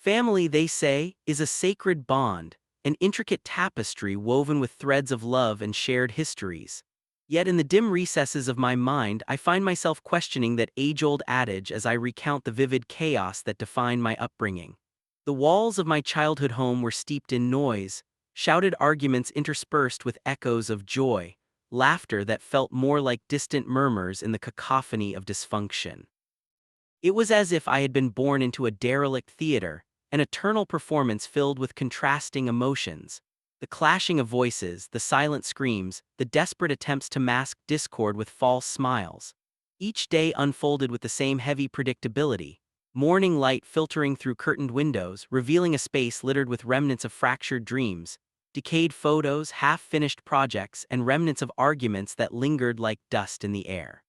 Family, they say, is a sacred bond, an intricate tapestry woven with threads of love and shared histories. Yet in the dim recesses of my mind, I find myself questioning that age-old adage as I recount the vivid chaos that defined my upbringing. The walls of my childhood home were steeped in noise, shouted arguments interspersed with echoes of joy, laughter that felt more like distant murmurs in the cacophony of dysfunction. It was as if I had been born into a derelict theater, an eternal performance filled with contrasting emotions. The clashing of voices, the silent screams, the desperate attempts to mask discord with false smiles. Each day unfolded with the same heavy predictability. Morning light filtering through curtained windows, revealing a space littered with remnants of fractured dreams, decayed photos, half-finished projects, and remnants of arguments that lingered like dust in the air.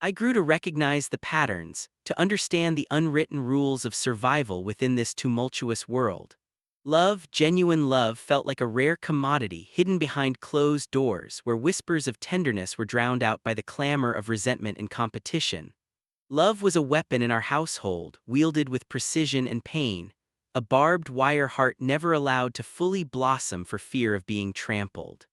I grew to recognize the patterns, to understand the unwritten rules of survival within this tumultuous world. Love, genuine love, felt like a rare commodity hidden behind closed doors where whispers of tenderness were drowned out by the clamor of resentment and competition. Love was a weapon in our household, wielded with precision and pain, a barbed wire heart never allowed to fully blossom for fear of being trampled.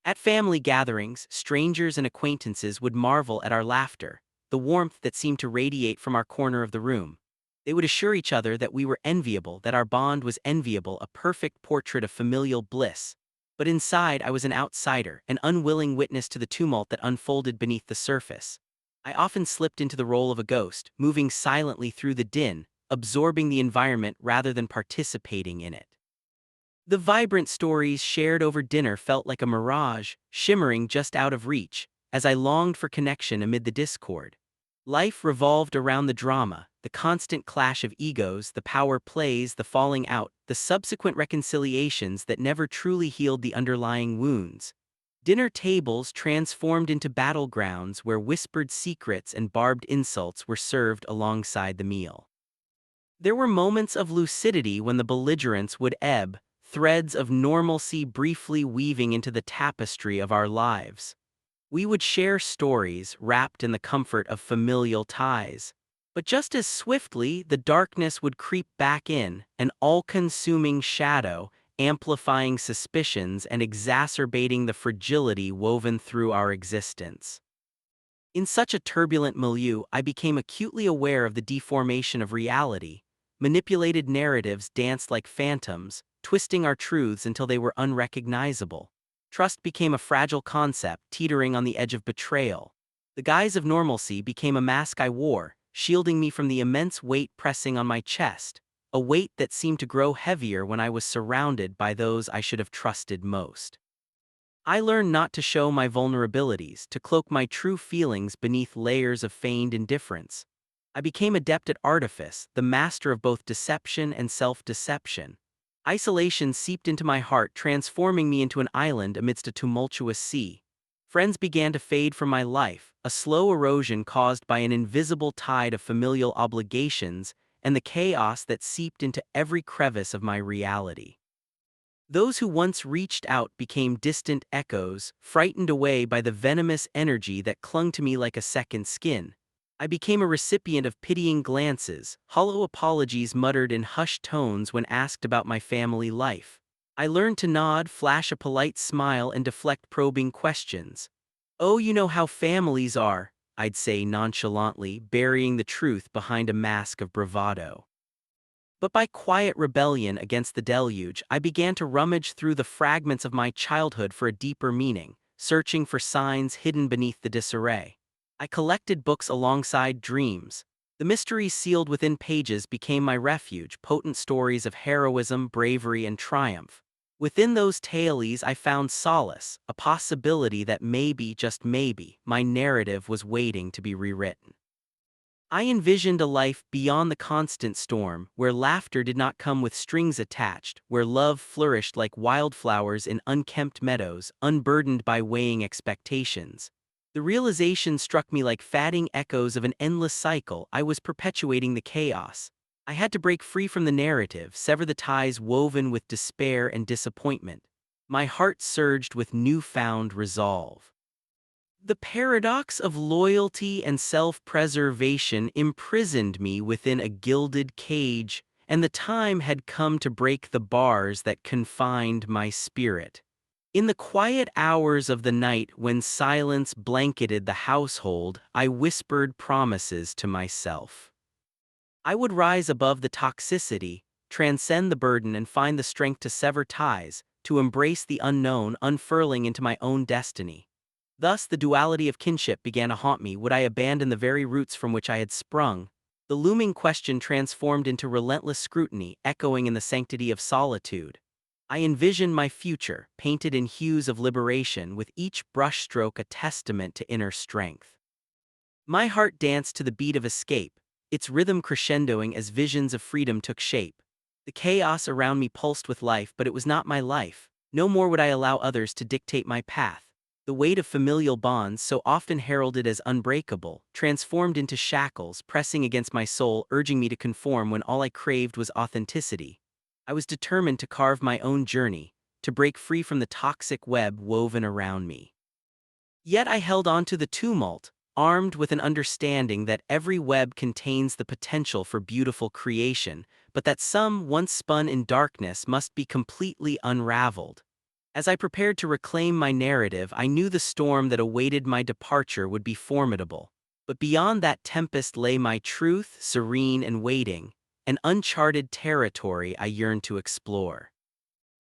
At family gatherings, strangers and acquaintances would marvel at our laughter, the warmth that seemed to radiate from our corner of the room. They would assure each other that we were enviable, that our bond was enviable, a perfect portrait of familial bliss. But inside, I was an outsider, an unwilling witness to the tumult that unfolded beneath the surface. I often slipped into the role of a ghost, moving silently through the din, absorbing the environment rather than participating in it. The vibrant stories shared over dinner felt like a mirage, shimmering just out of reach, as I longed for connection amid the discord. Life revolved around the drama, the constant clash of egos, the power plays, the falling out, the subsequent reconciliations that never truly healed the underlying wounds. Dinner tables transformed into battlegrounds where whispered secrets and barbed insults were served alongside the meal. There were moments of lucidity when the belligerence would ebb, threads of normalcy briefly weaving into the tapestry of our lives. We would share stories wrapped in the comfort of familial ties. But just as swiftly, the darkness would creep back in, an all-consuming shadow, amplifying suspicions and exacerbating the fragility woven through our existence. In such a turbulent milieu, I became acutely aware of the deformation of reality. Manipulated narratives danced like phantoms, twisting our truths until they were unrecognizable. Trust became a fragile concept, teetering on the edge of betrayal. The guise of normalcy became a mask I wore, shielding me from the immense weight pressing on my chest, a weight that seemed to grow heavier when I was surrounded by those I should have trusted most. I learned not to show my vulnerabilities, to cloak my true feelings beneath layers of feigned indifference. I became adept at artifice, the master of both deception and self-deception. Isolation seeped into my heart, transforming me into an island amidst a tumultuous sea. Friends began to fade from my life, a slow erosion caused by an invisible tide of familial obligations and the chaos that seeped into every crevice of my reality. Those who once reached out became distant echoes, frightened away by the venomous energy that clung to me like a second skin. I became a recipient of pitying glances, hollow apologies muttered in hushed tones when asked about my family life. I learned to nod, flash a polite smile, and deflect probing questions. "Oh, you know how families are," I'd say nonchalantly, burying the truth behind a mask of bravado. But by quiet rebellion against the deluge, I began to rummage through the fragments of my childhood for a deeper meaning, searching for signs hidden beneath the disarray. I collected books alongside dreams. The mysteries sealed within pages became my refuge, potent stories of heroism, bravery, and triumph. Within those tales I found solace, a possibility that maybe, just maybe, my narrative was waiting to be rewritten. I envisioned a life beyond the constant storm, where laughter did not come with strings attached, where love flourished like wildflowers in unkempt meadows, unburdened by weighing expectations. The realization struck me like fatting echoes of an endless cycle. I was perpetuating the chaos. I had to break free from the narrative, sever the ties woven with despair and disappointment. My heart surged with newfound resolve. The paradox of loyalty and self-preservation imprisoned me within a gilded cage, and the time had come to break the bars that confined my spirit. In the quiet hours of the night when silence blanketed the household, I whispered promises to myself. I would rise above the toxicity, transcend the burden, and find the strength to sever ties, to embrace the unknown, unfurling into my own destiny. Thus, the duality of kinship began to haunt me. Would I abandon the very roots from which I had sprung? The looming question transformed into relentless scrutiny, echoing in the sanctity of solitude. I envisioned my future, painted in hues of liberation, with each brushstroke a testament to inner strength. My heart danced to the beat of escape, its rhythm crescendoing as visions of freedom took shape. The chaos around me pulsed with life, but it was not my life. No more would I allow others to dictate my path. The weight of familial bonds, so often heralded as unbreakable, transformed into shackles, pressing against my soul, urging me to conform when all I craved was authenticity. I was determined to carve my own journey, to break free from the toxic web woven around me. Yet I held on to the tumult, armed with an understanding that every web contains the potential for beautiful creation, but that some, once spun in darkness, must be completely unraveled. As I prepared to reclaim my narrative, I knew the storm that awaited my departure would be formidable. But beyond that tempest lay my truth, serene and waiting, an uncharted territory I yearned to explore.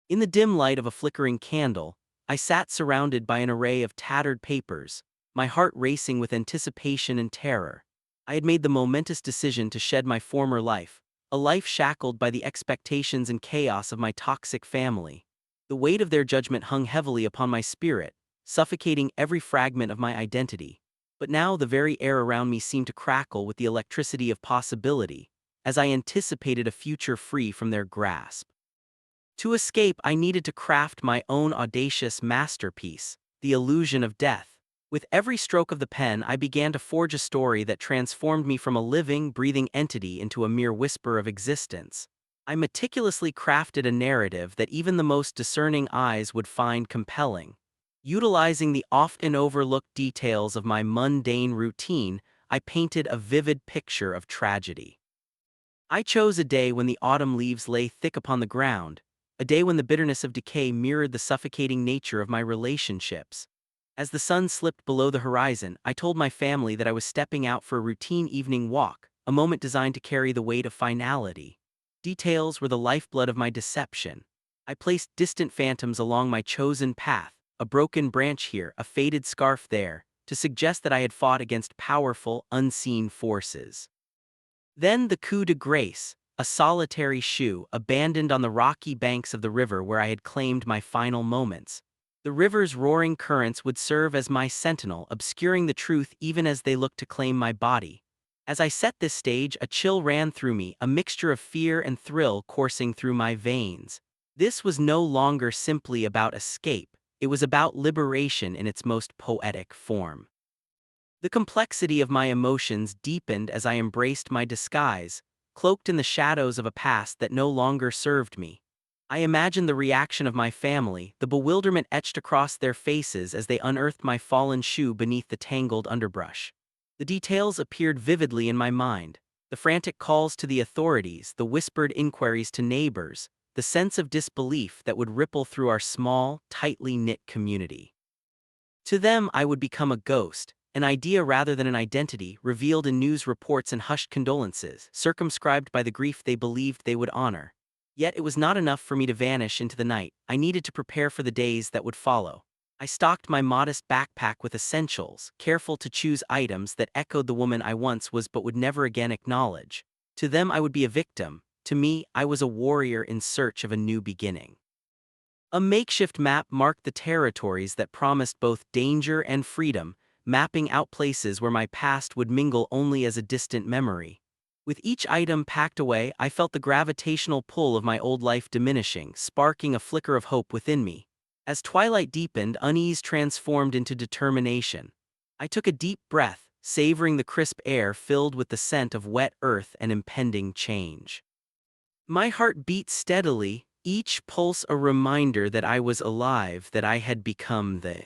In the dim light of a flickering candle, I sat surrounded by an array of tattered papers, my heart racing with anticipation and terror. I had made the momentous decision to shed my former life, a life shackled by the expectations and chaos of my toxic family. The weight of their judgment hung heavily upon my spirit, suffocating every fragment of my identity. But now the very air around me seemed to crackle with the electricity of possibility, as I anticipated a future free from their grasp. To escape, I needed to craft my own audacious masterpiece, the illusion of death. With every stroke of the pen, I began to forge a story that transformed me from a living, breathing entity into a mere whisper of existence. I meticulously crafted a narrative that even the most discerning eyes would find compelling. Utilizing the often overlooked details of my mundane routine, I painted a vivid picture of tragedy. I chose a day when the autumn leaves lay thick upon the ground, a day when the bitterness of decay mirrored the suffocating nature of my relationships. As the sun slipped below the horizon, I told my family that I was stepping out for a routine evening walk, a moment designed to carry the weight of finality. Details were the lifeblood of my deception. I placed distant phantoms along my chosen path, a broken branch here, a faded scarf there, to suggest that I had fought against powerful, unseen forces. Then the coup de grace, a solitary shoe abandoned on the rocky banks of the river where I had claimed my final moments. The river's roaring currents would serve as my sentinel, obscuring the truth even as they looked to claim my body. As I set this stage, a chill ran through me, a mixture of fear and thrill coursing through my veins. This was no longer simply about escape, it was about liberation in its most poetic form. The complexity of my emotions deepened as I embraced my disguise, cloaked in the shadows of a past that no longer served me. I imagined the reaction of my family, the bewilderment etched across their faces as they unearthed my fallen shoe beneath the tangled underbrush. The details appeared vividly in my mind: the frantic calls to the authorities, the whispered inquiries to neighbors, the sense of disbelief that would ripple through our small, tightly knit community. To them, I would become a ghost, an idea rather than an identity, revealed in news reports and hushed condolences, circumscribed by the grief they believed they would honor. Yet it was not enough for me to vanish into the night. I needed to prepare for the days that would follow. I stocked my modest backpack with essentials, careful to choose items that echoed the woman I once was but would never again acknowledge. To them I would be a victim. To me, I was a warrior in search of a new beginning. A makeshift map marked the territories that promised both danger and freedom, mapping out places where my past would mingle only as a distant memory. With each item packed away, I felt the gravitational pull of my old life diminishing, sparking a flicker of hope within me. As twilight deepened, unease transformed into determination. I took a deep breath, savoring the crisp air filled with the scent of wet earth and impending change. My heart beat steadily, each pulse a reminder that I was alive, that I had become the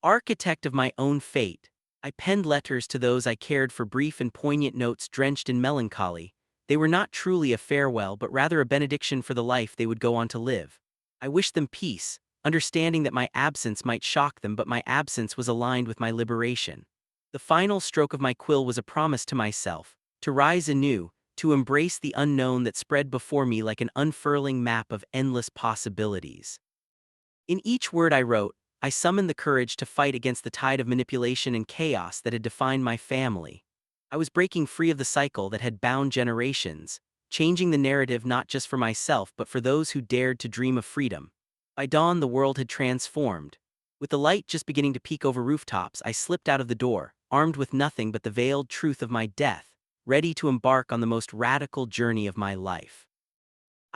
architect of my own fate. I penned letters to those I cared for, brief and poignant notes drenched in melancholy. They were not truly a farewell but rather a benediction for the life they would go on to live. I wished them peace, understanding that my absence might shock them, but my absence was aligned with my liberation. The final stroke of my quill was a promise to myself, to rise anew, to embrace the unknown that spread before me like an unfurling map of endless possibilities. In each word I wrote, I summoned the courage to fight against the tide of manipulation and chaos that had defined my family. I was breaking free of the cycle that had bound generations, changing the narrative not just for myself but for those who dared to dream of freedom. By dawn, the world had transformed. With the light just beginning to peek over rooftops, I slipped out of the door, armed with nothing but the veiled truth of my death, ready to embark on the most radical journey of my life.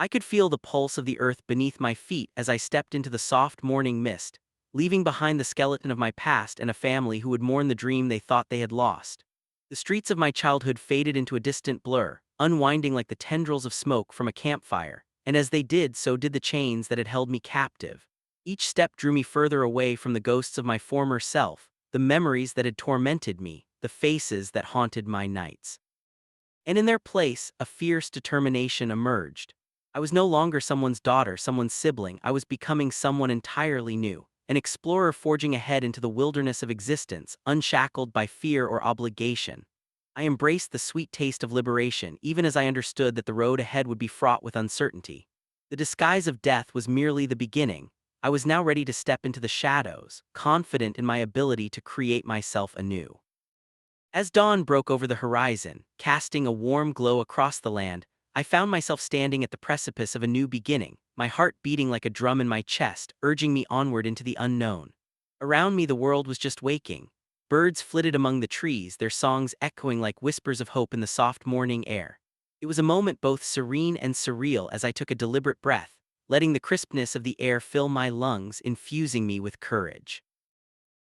I could feel the pulse of the earth beneath my feet as I stepped into the soft morning mist, leaving behind the skeleton of my past and a family who would mourn the dream they thought they had lost. The streets of my childhood faded into a distant blur, unwinding like the tendrils of smoke from a campfire, and as they did, so did the chains that had held me captive. Each step drew me further away from the ghosts of my former self, the memories that had tormented me, the faces that haunted my nights. And in their place, a fierce determination emerged. I was no longer someone's daughter, someone's sibling. I was becoming someone entirely new, an explorer forging ahead into the wilderness of existence, unshackled by fear or obligation. I embraced the sweet taste of liberation, even as I understood that the road ahead would be fraught with uncertainty. The disguise of death was merely the beginning. I was now ready to step into the shadows, confident in my ability to create myself anew. As dawn broke over the horizon, casting a warm glow across the land, I found myself standing at the precipice of a new beginning, my heart beating like a drum in my chest, urging me onward into the unknown. Around me the world was just waking. Birds flitted among the trees, their songs echoing like whispers of hope in the soft morning air. It was a moment both serene and surreal as I took a deliberate breath, letting the crispness of the air fill my lungs, infusing me with courage.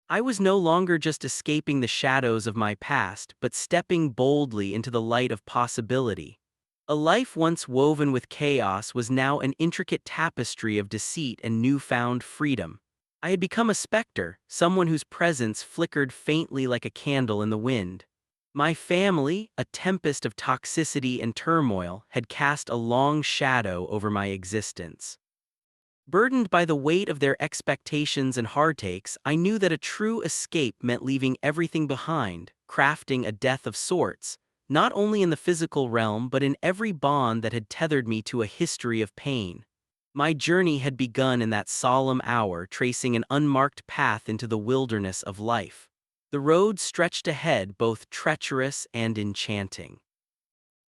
I was no longer just escaping the shadows of my past, but stepping boldly into the light of possibility. A life once woven with chaos was now an intricate tapestry of deceit and newfound freedom. I had become a specter, someone whose presence flickered faintly like a candle in the wind. My family, a tempest of toxicity and turmoil, had cast a long shadow over my existence. Burdened by the weight of their expectations and heartaches, I knew that a true escape meant leaving everything behind, crafting a death of sorts, not only in the physical realm but in every bond that had tethered me to a history of pain. My journey had begun in that solemn hour, tracing an unmarked path into the wilderness of life. The road stretched ahead, both treacherous and enchanting.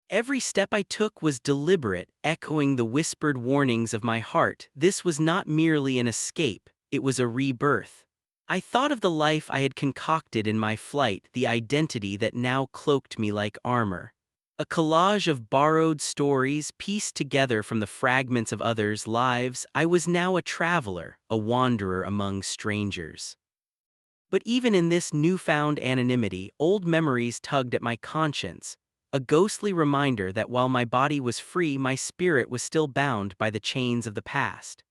Every step I took was deliberate, echoing the whispered warnings of my heart. This was not merely an escape, it was a rebirth. I thought of the life I had concocted in my flight, the identity that now cloaked me like armor. A collage of borrowed stories pieced together from the fragments of others' lives. I was now a traveler, a wanderer among strangers. But even in this newfound anonymity, old memories tugged at my conscience, a ghostly reminder that while my body was free, my spirit was still bound by the chains of the past.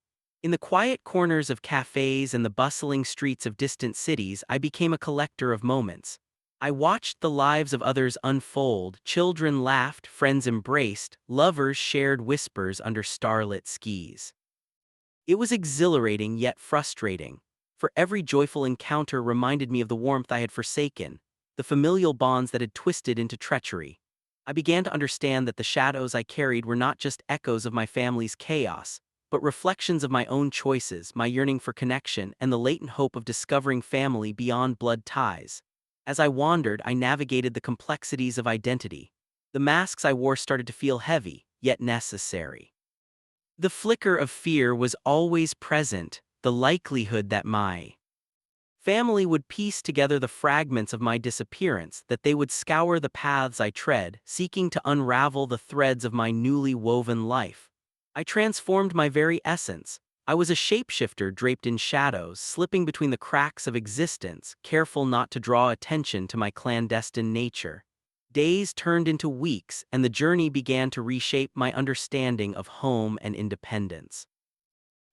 In the quiet corners of cafes and the bustling streets of distant cities, I became a collector of moments. I watched the lives of others unfold. Children laughed, friends embraced, lovers shared whispers under starlit skies. It was exhilarating yet frustrating, for every joyful encounter reminded me of the warmth I had forsaken, the familial bonds that had twisted into treachery. I began to understand that the shadows I carried were not just echoes of my family's chaos, but reflections of my own choices, my yearning for connection, and the latent hope of discovering family beyond blood ties. As I wandered, I navigated the complexities of identity. The masks I wore started to feel heavy, yet necessary. The flicker of fear was always present, the likelihood that my family would piece together the fragments of my disappearance, that they would scour the paths I tread, seeking to unravel the threads of my newly woven life. I transformed my very essence. I was a shapeshifter draped in shadows, slipping between the cracks of existence, careful not to draw attention to my clandestine nature. Days turned into weeks, and the journey began to reshape my understanding of home and independence.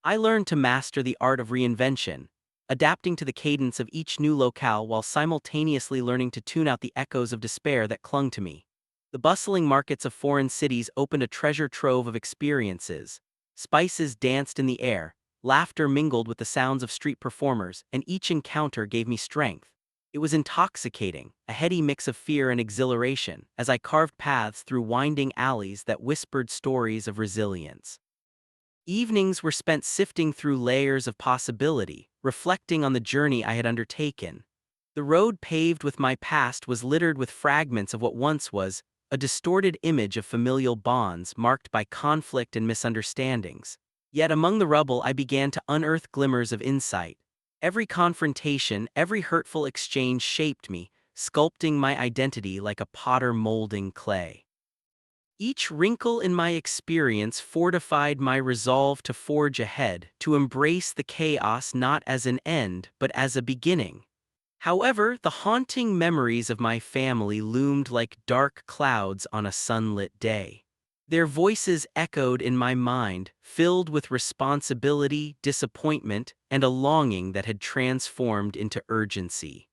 I learned to master the art of reinvention, adapting to the cadence of each new locale while simultaneously learning to tune out the echoes of despair that clung to me. The bustling markets of foreign cities opened a treasure trove of experiences. Spices danced in the air, laughter mingled with the sounds of street performers, and each encounter gave me strength. It was intoxicating, a heady mix of fear and exhilaration, as I carved paths through winding alleys that whispered stories of resilience. Evenings were spent sifting through layers of possibility, reflecting on the journey I had undertaken. The road paved with my past was littered with fragments of what once was a distorted image of familial bonds marked by conflict and misunderstandings. Yet among the rubble I began to unearth glimmers of insight. Every confrontation, every hurtful exchange shaped me, sculpting my identity like a potter molding clay. Each wrinkle in my experience fortified my resolve to forge ahead, to embrace the chaos not as an end, but as a beginning. However, the haunting memories of my family loomed like dark clouds on a sunlit day. Their voices echoed in my mind, filled with responsibility, disappointment, and a longing that had transformed into urgency.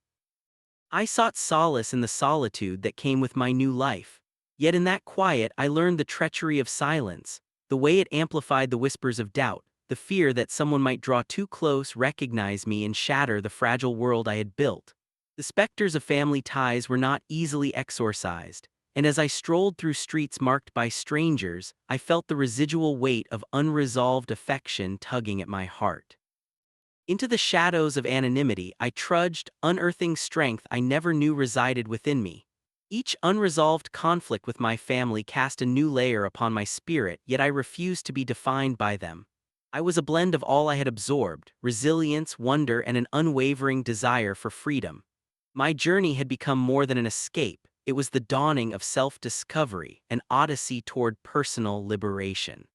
I sought solace in the solitude that came with my new life. Yet in that quiet I learned the treachery of silence, the way it amplified the whispers of doubt, the fear that someone might draw too close, recognize me, and shatter the fragile world I had built. The specters of family ties were not easily exorcised, and as I strolled through streets marked by strangers, I felt the residual weight of unresolved affection tugging at my heart. Into the shadows of anonymity I trudged, unearthing strength I never knew resided within me. Each unresolved conflict with my family cast a new layer upon my spirit, yet I refused to be defined by them. I was a blend of all I had absorbed: resilience, wonder, and an unwavering desire for freedom. My journey had become more than an escape, it was the dawning of self-discovery, an odyssey toward personal liberation.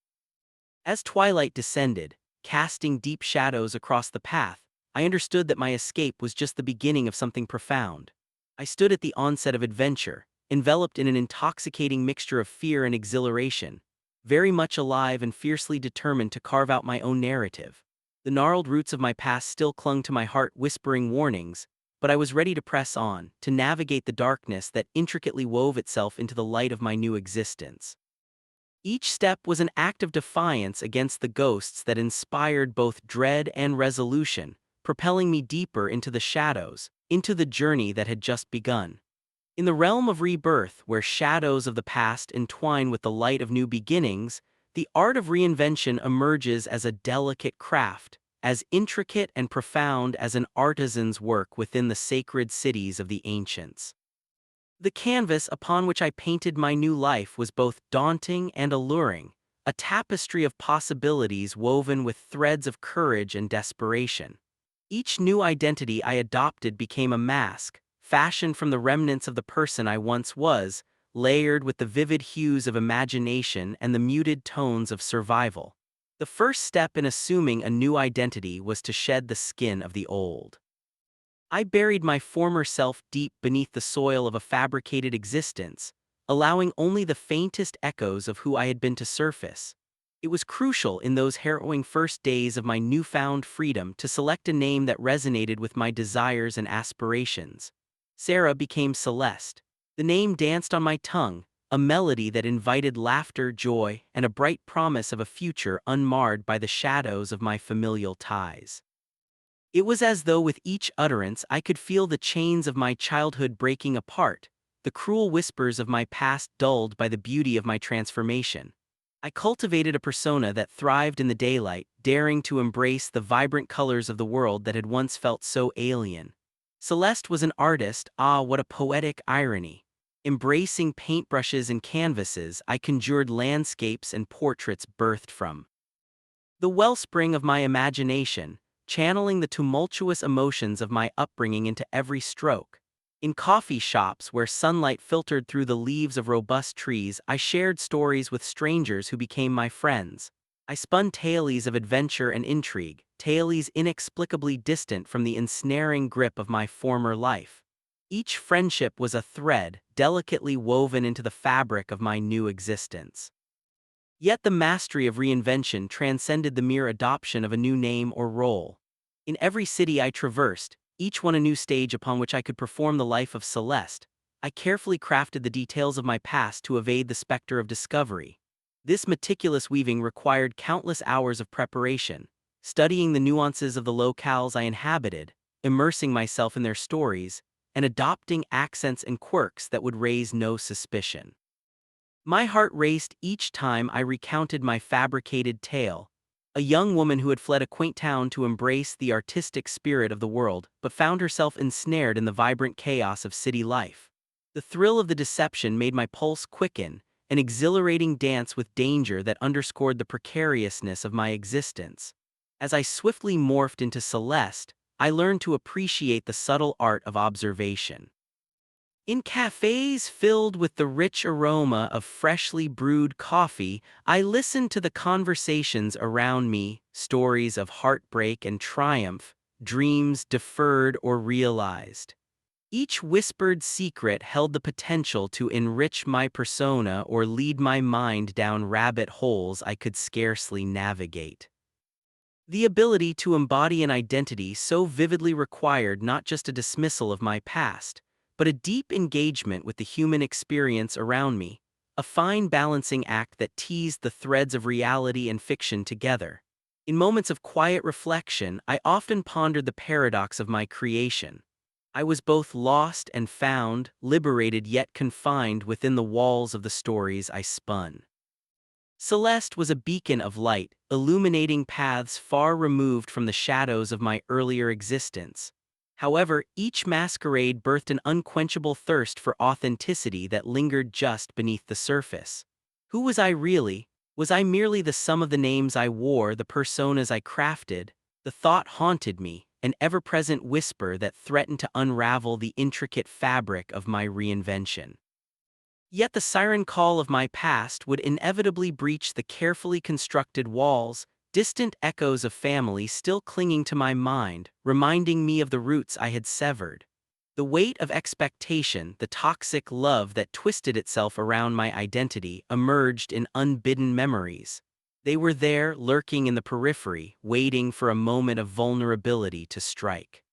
As twilight descended, casting deep shadows across the path, I understood that my escape was just the beginning of something profound. I stood at the onset of adventure, enveloped in an intoxicating mixture of fear and exhilaration, very much alive and fiercely determined to carve out my own narrative. The gnarled roots of my past still clung to my heart, whispering warnings, but I was ready to press on, to navigate the darkness that intricately wove itself into the light of my new existence. Each step was an act of defiance against the ghosts that inspired both dread and resolution, propelling me deeper into the shadows, into the journey that had just begun. In the realm of rebirth, where shadows of the past entwine with the light of new beginnings, the art of reinvention emerges as a delicate craft, as intricate and profound as an artisan's work within the sacred cities of the ancients. The canvas upon which I painted my new life was both daunting and alluring, a tapestry of possibilities woven with threads of courage and desperation. Each new identity I adopted became a mask, fashioned from the remnants of the person I once was, layered with the vivid hues of imagination and the muted tones of survival. The first step in assuming a new identity was to shed the skin of the old. I buried my former self deep beneath the soil of a fabricated existence, allowing only the faintest echoes of who I had been to surface. It was crucial in those harrowing first days of my newfound freedom to select a name that resonated with my desires and aspirations. Sarah became Celeste. The name danced on my tongue, a melody that invited laughter, joy, and a bright promise of a future unmarred by the shadows of my familial ties. It was as though with each utterance I could feel the chains of my childhood breaking apart, the cruel whispers of my past dulled by the beauty of my transformation. I cultivated a persona that thrived in the daylight, daring to embrace the vibrant colors of the world that had once felt so alien. Celeste was an artist, ah, what a poetic irony. Embracing paintbrushes and canvases, I conjured landscapes and portraits birthed from the wellspring of my imagination, channeling the tumultuous emotions of my upbringing into every stroke. In coffee shops where sunlight filtered through the leaves of robust trees, I shared stories with strangers who became my friends. I spun tales of adventure and intrigue, tales inexplicably distant from the ensnaring grip of my former life. Each friendship was a thread, delicately woven into the fabric of my new existence. Yet the mastery of reinvention transcended the mere adoption of a new name or role. In every city I traversed, each one a new stage upon which I could perform the life of Celeste, I carefully crafted the details of my past to evade the specter of discovery. This meticulous weaving required countless hours of preparation, studying the nuances of the locales I inhabited, immersing myself in their stories, and adopting accents and quirks that would raise no suspicion. My heart raced each time I recounted my fabricated tale, a young woman who had fled a quaint town to embrace the artistic spirit of the world but found herself ensnared in the vibrant chaos of city life. The thrill of the deception made my pulse quicken, an exhilarating dance with danger that underscored the precariousness of my existence. As I swiftly morphed into Celeste, I learned to appreciate the subtle art of observation. In cafes filled with the rich aroma of freshly brewed coffee, I listened to the conversations around me, stories of heartbreak and triumph, dreams deferred or realized. Each whispered secret held the potential to enrich my persona or lead my mind down rabbit holes I could scarcely navigate. The ability to embody an identity so vividly required not just a dismissal of my past, but a deep engagement with the human experience around me, a fine balancing act that teased the threads of reality and fiction together. In moments of quiet reflection, I often pondered the paradox of my creation. I was both lost and found, liberated yet confined within the walls of the stories I spun. Celeste was a beacon of light, illuminating paths far removed from the shadows of my earlier existence. However, each masquerade birthed an unquenchable thirst for authenticity that lingered just beneath the surface. Who was I really? Was I merely the sum of the names I wore, the personas I crafted? The thought haunted me, an ever-present whisper that threatened to unravel the intricate fabric of my reinvention. Yet the siren call of my past would inevitably breach the carefully constructed walls, distant echoes of family still clinging to my mind, reminding me of the roots I had severed. The weight of expectation, the toxic love that twisted itself around my identity, emerged in unbidden memories. They were there, lurking in the periphery, waiting for a moment of vulnerability to strike.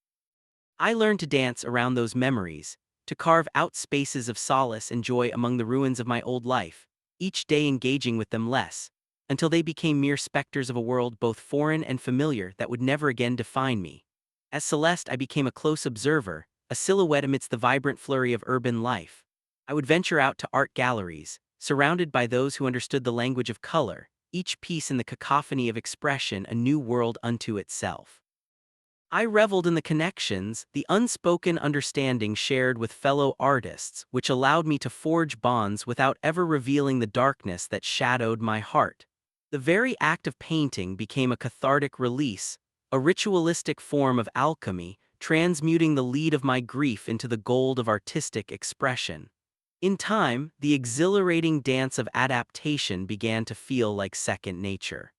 I learned to dance around those memories, to carve out spaces of solace and joy among the ruins of my old life, each day engaging with them less, until they became mere specters of a world both foreign and familiar that would never again define me. As Celeste, I became a close observer, a silhouette amidst the vibrant flurry of urban life. I would venture out to art galleries, surrounded by those who understood the language of color, each piece in the cacophony of expression a new world unto itself. I reveled in the connections, the unspoken understanding shared with fellow artists, which allowed me to forge bonds without ever revealing the darkness that shadowed my heart. The very act of painting became a cathartic release, a ritualistic form of alchemy, transmuting the lead of my grief into the gold of artistic expression. In time, the exhilarating dance of adaptation began to feel like second nature.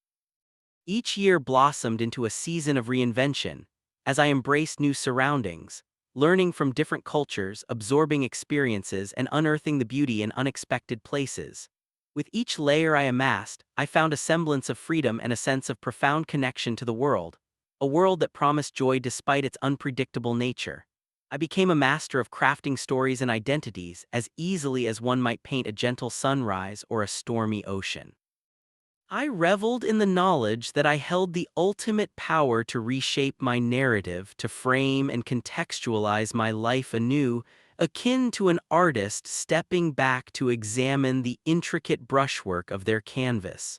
Each year blossomed into a season of reinvention, as I embraced new surroundings, learning from different cultures, absorbing experiences, and unearthing the beauty in unexpected places. With each layer I amassed, I found a semblance of freedom and a sense of profound connection to the world, a world that promised joy despite its unpredictable nature. I became a master of crafting stories and identities as easily as one might paint a gentle sunrise or a stormy ocean. I reveled in the knowledge that I held the ultimate power to reshape my narrative, to frame and contextualize my life anew, akin to an artist stepping back to examine the intricate brushwork of their canvas.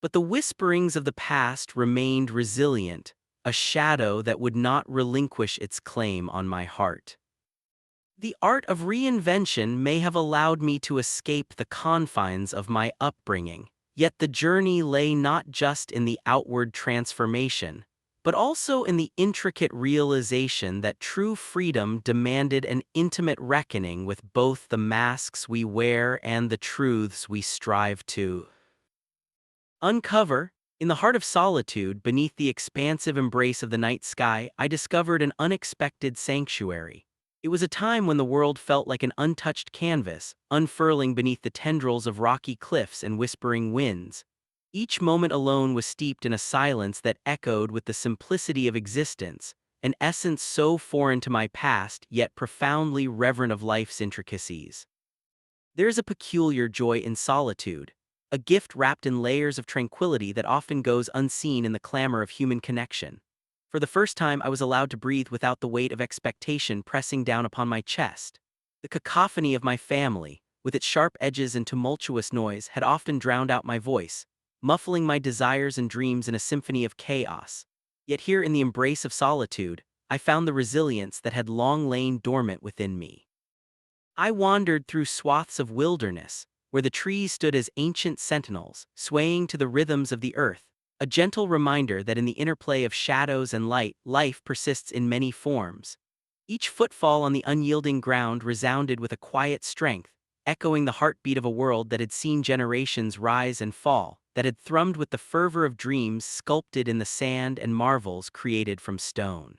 But the whisperings of the past remained resilient, a shadow that would not relinquish its claim on my heart. The art of reinvention may have allowed me to escape the confines of my upbringing. Yet the journey lay not just in the outward transformation, but also in the intricate realization that true freedom demanded an intimate reckoning with both the masks we wear and the truths we strive to uncover. In the heart of solitude, beneath the expansive embrace of the night sky, I discovered an unexpected sanctuary. It was a time when the world felt like an untouched canvas, unfurling beneath the tendrils of rocky cliffs and whispering winds. Each moment alone was steeped in a silence that echoed with the simplicity of existence, an essence so foreign to my past yet profoundly reverent of life's intricacies. There is a peculiar joy in solitude, a gift wrapped in layers of tranquility that often goes unseen in the clamor of human connection. For the first time, I was allowed to breathe without the weight of expectation pressing down upon my chest. The cacophony of my family, with its sharp edges and tumultuous noise, had often drowned out my voice, muffling my desires and dreams in a symphony of chaos. Yet here in the embrace of solitude, I found the resilience that had long lain dormant within me. I wandered through swaths of wilderness, where the trees stood as ancient sentinels, swaying to the rhythms of the earth, a gentle reminder that in the interplay of shadows and light, life persists in many forms. Each footfall on the unyielding ground resounded with a quiet strength, echoing the heartbeat of a world that had seen generations rise and fall, that had thrummed with the fervor of dreams sculpted in the sand and marvels created from stone.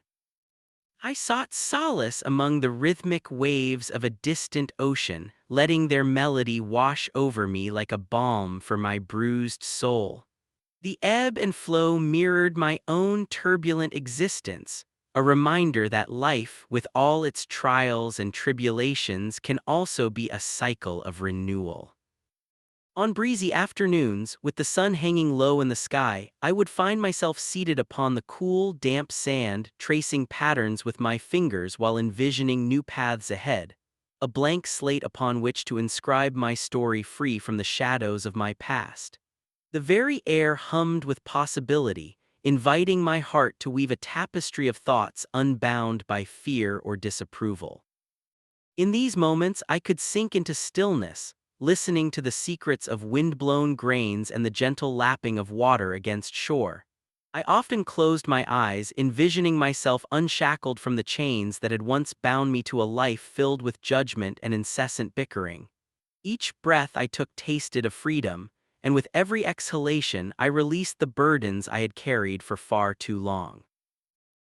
I sought solace among the rhythmic waves of a distant ocean, letting their melody wash over me like a balm for my bruised soul. The ebb and flow mirrored my own turbulent existence, a reminder that life, with all its trials and tribulations, can also be a cycle of renewal. On breezy afternoons, with the sun hanging low in the sky, I would find myself seated upon the cool, damp sand, tracing patterns with my fingers while envisioning new paths ahead, a blank slate upon which to inscribe my story free from the shadows of my past. The very air hummed with possibility, inviting my heart to weave a tapestry of thoughts unbound by fear or disapproval. In these moments, I could sink into stillness, listening to the secrets of wind-blown grains and the gentle lapping of water against shore. I often closed my eyes, envisioning myself unshackled from the chains that had once bound me to a life filled with judgment and incessant bickering. Each breath I took tasted of freedom, and with every exhalation I released the burdens I had carried for far too long.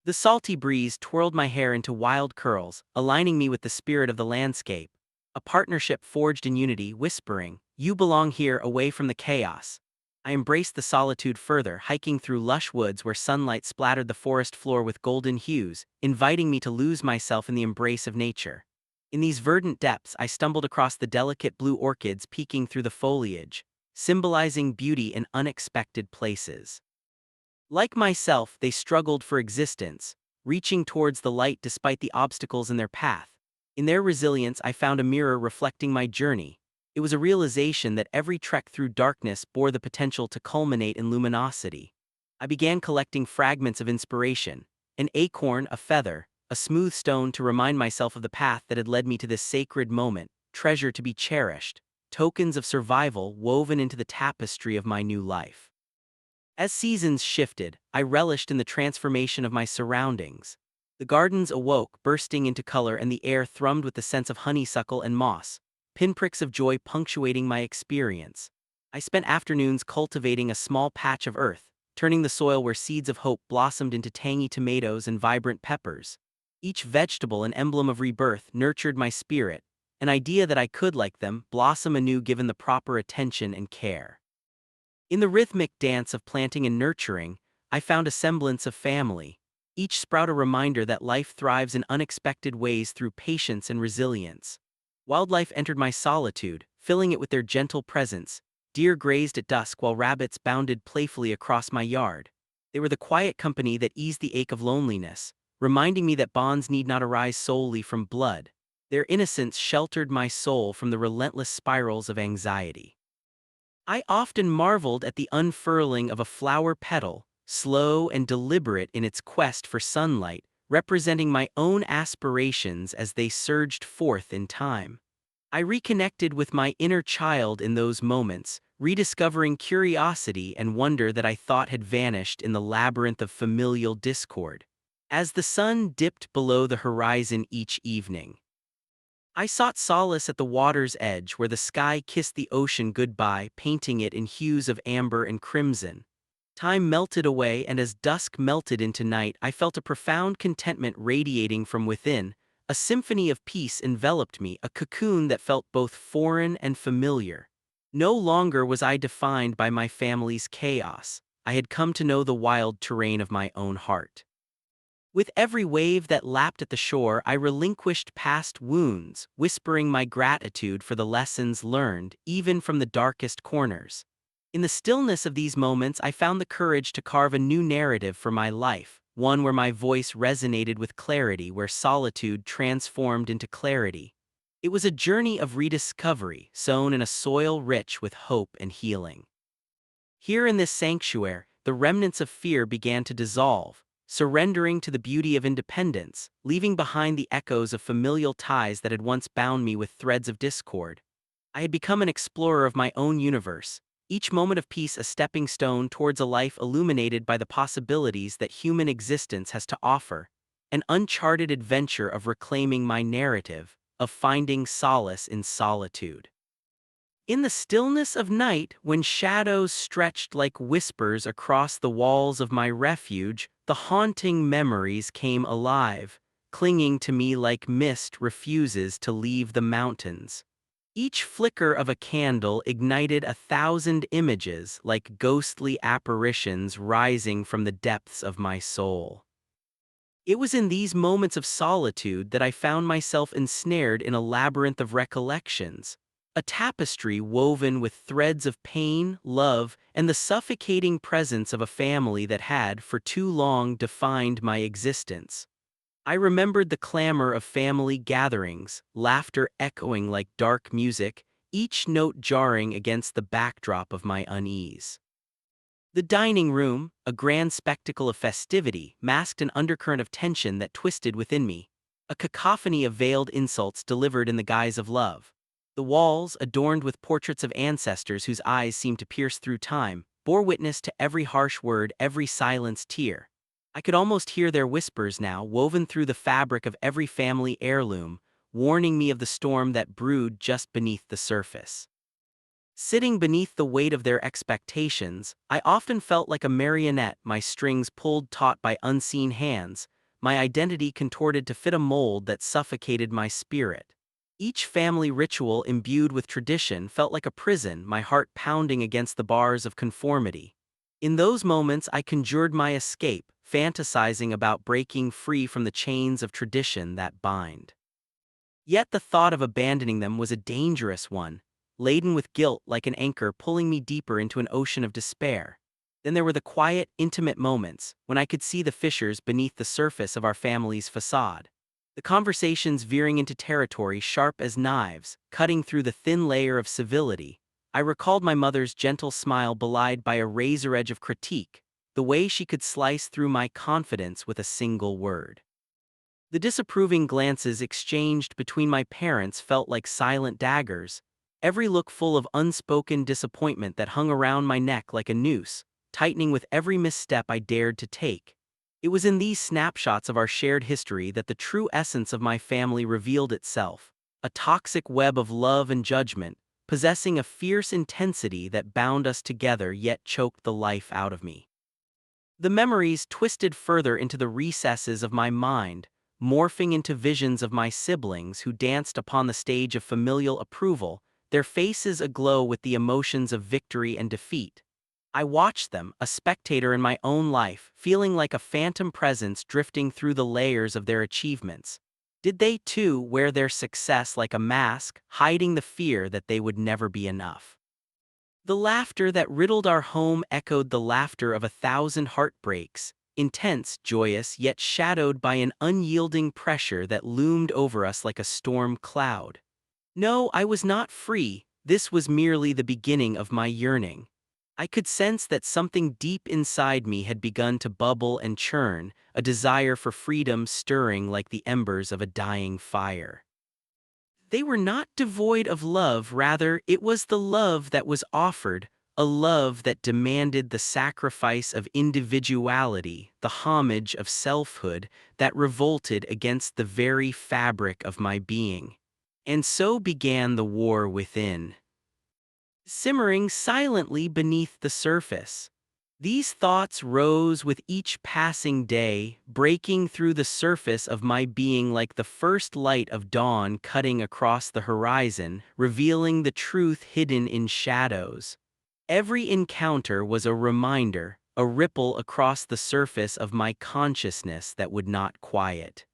The salty breeze twirled my hair into wild curls, aligning me with the spirit of the landscape, a partnership forged in unity, whispering, "You belong here, away from the chaos." I embraced the solitude further, hiking through lush woods where sunlight splattered the forest floor with golden hues, inviting me to lose myself in the embrace of nature. In these verdant depths, I stumbled across the delicate blue orchids peeking through the foliage, symbolizing beauty in unexpected places. Like myself, they struggled for existence, reaching towards the light despite the obstacles in their path. In their resilience, I found a mirror reflecting my journey. It was a realization that every trek through darkness bore the potential to culminate in luminosity. I began collecting fragments of inspiration, an acorn, a feather, a smooth stone to remind myself of the path that had led me to this sacred moment, treasure to be cherished, tokens of survival woven into the tapestry of my new life. As seasons shifted, I relished in the transformation of my surroundings. The gardens awoke, bursting into color, and the air thrummed with the scents of honeysuckle and moss, pinpricks of joy punctuating my experience. I spent afternoons cultivating a small patch of earth, turning the soil where seeds of hope blossomed into tangy tomatoes and vibrant peppers. Each vegetable an emblem of rebirth nurtured my spirit, an idea that I could, like them, blossom anew given the proper attention and care. In the rhythmic dance of planting and nurturing, I found a semblance of family, each sprout a reminder that life thrives in unexpected ways through patience and resilience. Wildlife entered my solitude, filling it with their gentle presence. Deer grazed at dusk while rabbits bounded playfully across my yard. They were the quiet company that eased the ache of loneliness, reminding me that bonds need not arise solely from blood. Their innocence sheltered my soul from the relentless spirals of anxiety. I often marveled at the unfurling of a flower petal, slow and deliberate in its quest for sunlight, representing my own aspirations as they surged forth in time. I reconnected with my inner child in those moments, rediscovering curiosity and wonder that I thought had vanished in the labyrinth of familial discord. As the sun dipped below the horizon each evening, I sought solace at the water's edge where the sky kissed the ocean goodbye, painting it in hues of amber and crimson. Time melted away, and as dusk melted into night, I felt a profound contentment radiating from within. A symphony of peace enveloped me, a cocoon that felt both foreign and familiar. No longer was I defined by my family's chaos. I had come to know the wild terrain of my own heart. With every wave that lapped at the shore, I relinquished past wounds, whispering my gratitude for the lessons learned, even from the darkest corners. In the stillness of these moments, I found the courage to carve a new narrative for my life, one where my voice resonated with clarity, where solitude transformed into clarity. It was a journey of rediscovery, sown in a soil rich with hope and healing. Here in this sanctuary, the remnants of fear began to dissolve, surrendering to the beauty of independence, leaving behind the echoes of familial ties that had once bound me with threads of discord. I had become an explorer of my own universe, each moment of peace a stepping stone towards a life illuminated by the possibilities that human existence has to offer, an uncharted adventure of reclaiming my narrative, of finding solace in solitude. In the stillness of night, when shadows stretched like whispers across the walls of my refuge, the haunting memories came alive, clinging to me like mist refuses to leave the mountains. Each flicker of a candle ignited 1,000 images like ghostly apparitions rising from the depths of my soul. It was in these moments of solitude that I found myself ensnared in a labyrinth of recollections, a tapestry woven with threads of pain, love, and the suffocating presence of a family that had, for too long, defined my existence. I remembered the clamor of family gatherings, laughter echoing like dark music, each note jarring against the backdrop of my unease. The dining room, a grand spectacle of festivity, masked an undercurrent of tension that twisted within me, a cacophony of veiled insults delivered in the guise of love. The walls, adorned with portraits of ancestors whose eyes seemed to pierce through time, bore witness to every harsh word, every silenced tear. I could almost hear their whispers now, woven through the fabric of every family heirloom, warning me of the storm that brewed just beneath the surface. Sitting beneath the weight of their expectations, I often felt like a marionette, my strings pulled taut by unseen hands, my identity contorted to fit a mold that suffocated my spirit. Each family ritual imbued with tradition felt like a prison, my heart pounding against the bars of conformity. In those moments I conjured my escape, fantasizing about breaking free from the chains of tradition that bind. Yet the thought of abandoning them was a dangerous one, laden with guilt like an anchor pulling me deeper into an ocean of despair. Then there were the quiet, intimate moments, when I could see the fissures beneath the surface of our family's facade. The conversations veering into territory sharp as knives, cutting through the thin layer of civility. I recalled my mother's gentle smile belied by a razor edge of critique, the way she could slice through my confidence with a single word. The disapproving glances exchanged between my parents felt like silent daggers, every look full of unspoken disappointment that hung around my neck like a noose, tightening with every misstep I dared to take. It was in these snapshots of our shared history that the true essence of my family revealed itself, a toxic web of love and judgment, possessing a fierce intensity that bound us together yet choked the life out of me. The memories twisted further into the recesses of my mind, morphing into visions of my siblings who danced upon the stage of familial approval, their faces aglow with the emotions of victory and defeat. I watched them, a spectator in my own life, feeling like a phantom presence drifting through the layers of their achievements. Did they too wear their success like a mask, hiding the fear that they would never be enough? The laughter that riddled our home echoed the laughter of 1,000 heartbreaks, intense, joyous, yet shadowed by an unyielding pressure that loomed over us like a storm cloud. No, I was not free, this was merely the beginning of my yearning. I could sense that something deep inside me had begun to bubble and churn, a desire for freedom stirring like the embers of a dying fire. They were not devoid of love, rather, it was the love that was offered, a love that demanded the sacrifice of individuality, the homage of selfhood that revolted against the very fabric of my being. And so began the war within, simmering silently beneath the surface. These thoughts rose with each passing day, breaking through the surface of my being like the first light of dawn cutting across the horizon, revealing the truth hidden in shadows. Every encounter was a reminder, a ripple across the surface of my consciousness that would not quiet.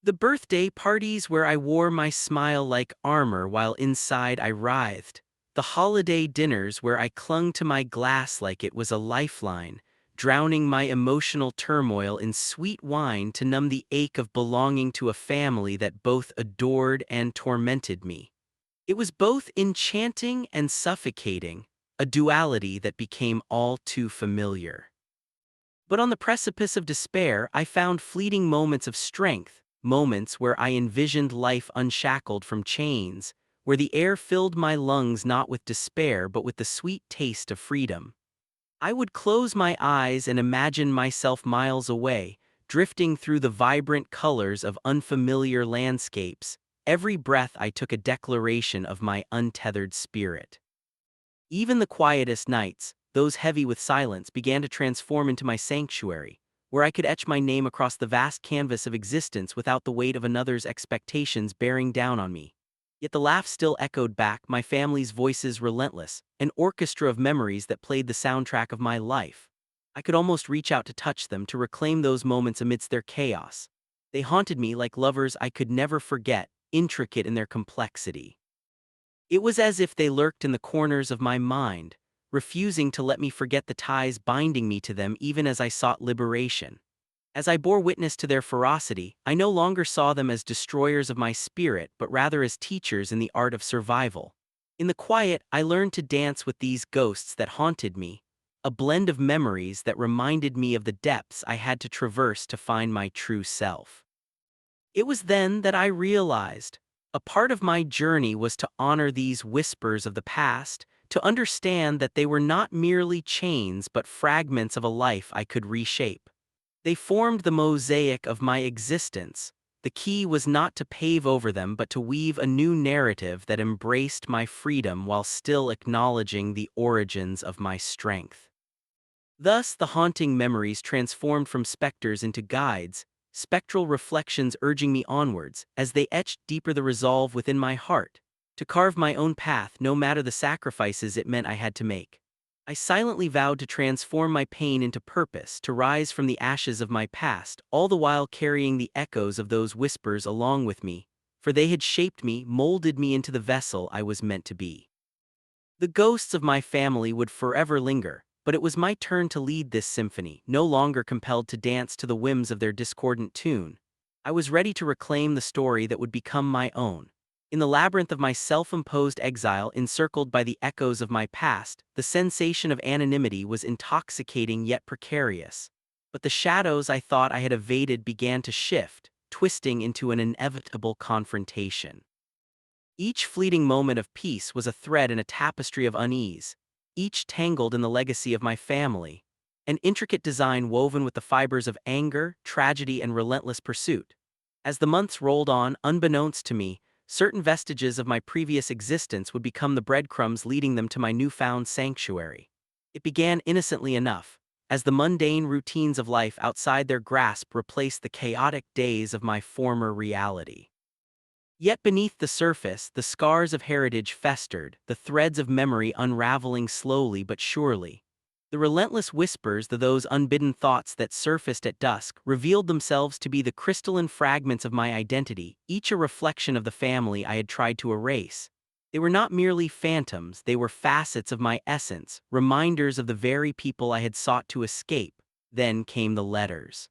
The birthday parties where I wore my smile like armor while inside I writhed. The holiday dinners where I clung to my glass like it was a lifeline, drowning my emotional turmoil in sweet wine to numb the ache of belonging to a family that both adored and tormented me. It was both enchanting and suffocating, a duality that became all too familiar. But on the precipice of despair, I found fleeting moments of strength, moments where I envisioned life unshackled from chains, where the air filled my lungs not with despair but with the sweet taste of freedom. I would close my eyes and imagine myself miles away, drifting through the vibrant colors of unfamiliar landscapes. Every breath I took a declaration of my untethered spirit. Even the quietest nights, those heavy with silence, began to transform into my sanctuary, where I could etch my name across the vast canvas of existence without the weight of another's expectations bearing down on me. Yet the laugh still echoed back, my family's voices relentless, an orchestra of memories that played the soundtrack of my life. I could almost reach out to touch them, to reclaim those moments amidst their chaos. They haunted me like lovers I could never forget, intricate in their complexity. It was as if they lurked in the corners of my mind, refusing to let me forget the ties binding me to them even as I sought liberation. As I bore witness to their ferocity, I no longer saw them as destroyers of my spirit but rather as teachers in the art of survival. In the quiet, I learned to dance with these ghosts that haunted me, a blend of memories that reminded me of the depths I had to traverse to find my true self. It was then that I realized a part of my journey was to honor these whispers of the past, to understand that they were not merely chains but fragments of a life I could reshape. They formed the mosaic of my existence. The key was not to pave over them but to weave a new narrative that embraced my freedom while still acknowledging the origins of my strength. Thus, the haunting memories transformed from specters into guides, spectral reflections urging me onwards, as they etched deeper the resolve within my heart, to carve my own path no matter the sacrifices it meant I had to make. I silently vowed to transform my pain into purpose, to rise from the ashes of my past, all the while carrying the echoes of those whispers along with me, for they had shaped me, molded me into the vessel I was meant to be. The ghosts of my family would forever linger, but it was my turn to lead this symphony, no longer compelled to dance to the whims of their discordant tune. I was ready to reclaim the story that would become my own. In the labyrinth of my self-imposed exile, encircled by the echoes of my past, the sensation of anonymity was intoxicating yet precarious. But the shadows I thought I had evaded began to shift, twisting into an inevitable confrontation. Each fleeting moment of peace was a thread in a tapestry of unease, each tangled in the legacy of my family, an intricate design woven with the fibers of anger, tragedy, and relentless pursuit. As the months rolled on, unbeknownst to me, certain vestiges of my previous existence would become the breadcrumbs leading them to my newfound sanctuary. It began innocently enough, as the mundane routines of life outside their grasp replaced the chaotic days of my former reality. Yet beneath the surface, the scars of heritage festered, the threads of memory unraveling slowly but surely. The relentless whispers, those unbidden thoughts that surfaced at dusk, revealed themselves to be the crystalline fragments of my identity, each a reflection of the family I had tried to erase. They were not merely phantoms, they were facets of my essence, reminders of the very people I had sought to escape. Then came the letters.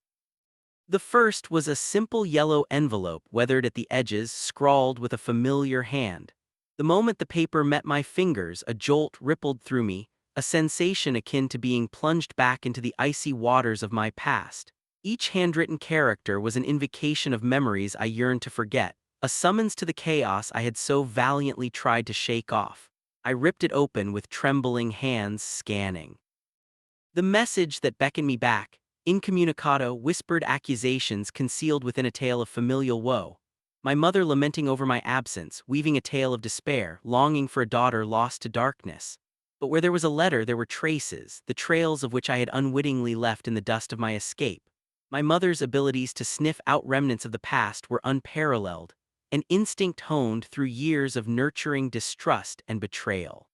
The first was a simple yellow envelope, weathered at the edges, scrawled with a familiar hand. The moment the paper met my fingers, a jolt rippled through me, a sensation akin to being plunged back into the icy waters of my past. Each handwritten character was an invocation of memories I yearned to forget, a summons to the chaos I had so valiantly tried to shake off. I ripped it open with trembling hands, scanning. The message that beckoned me back, incommunicado, whispered accusations concealed within a tale of familial woe. My mother lamenting over my absence, weaving a tale of despair, longing for a daughter lost to darkness. But where there was a letter, there were traces, the trails of which I had unwittingly left in the dust of my escape. My mother's abilities to sniff out remnants of the past were unparalleled, an instinct honed through years of nurturing distrust and betrayal.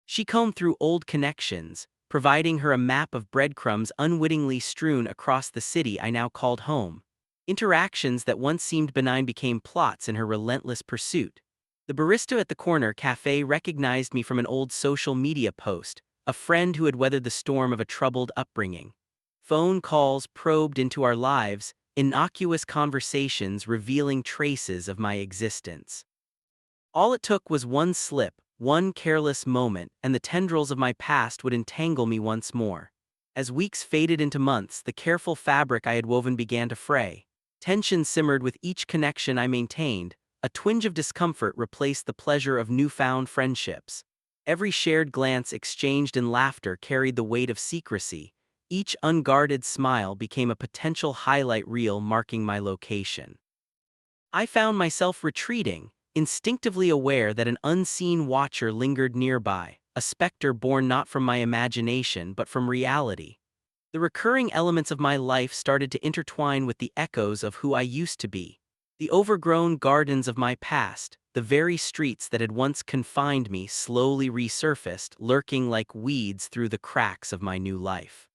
She combed through old connections, providing her a map of breadcrumbs unwittingly strewn across the city I now called home. Interactions that once seemed benign became plots in her relentless pursuit. The barista at the corner cafe recognized me from an old social media post, a friend who had weathered the storm of a troubled upbringing. Phone calls probed into our lives, innocuous conversations revealing traces of my existence. All it took was one slip, one careless moment, and the tendrils of my past would entangle me once more. As weeks faded into months, the careful fabric I had woven began to fray. Tension simmered with each connection I maintained. A twinge of discomfort replaced the pleasure of newfound friendships. Every shared glance exchanged in laughter carried the weight of secrecy. Each unguarded smile became a potential highlight reel marking my location. I found myself retreating, instinctively aware that an unseen watcher lingered nearby, a specter born not from my imagination but from reality. The recurring elements of my life started to intertwine with the echoes of who I used to be. The overgrown gardens of my past, the very streets that had once confined me, slowly resurfaced, lurking like weeds through the cracks of my new life.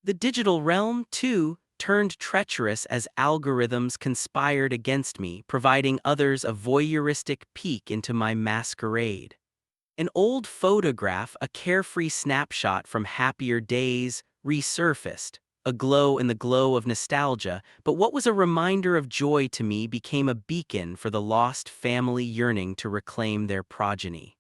The digital realm, too, turned treacherous as algorithms conspired against me, providing others a voyeuristic peek into my masquerade. An old photograph, a carefree snapshot from happier days, resurfaced, aglow in the glow of nostalgia, but what was a reminder of joy to me became a beacon for the lost family yearning to reclaim their progeny.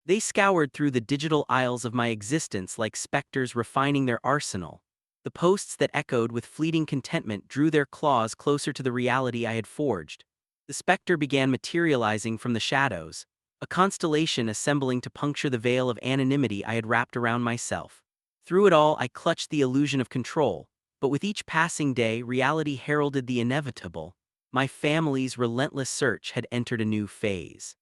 They scoured through the digital aisles of my existence like specters refining their arsenal. The posts that echoed with fleeting contentment drew their claws closer to the reality I had forged. The specter began materializing from the shadows, a constellation assembling to puncture the veil of anonymity I had wrapped around myself. Through it all, I clutched the illusion of control, but with each passing day, reality heralded the inevitable. My family's relentless search had entered a new phase.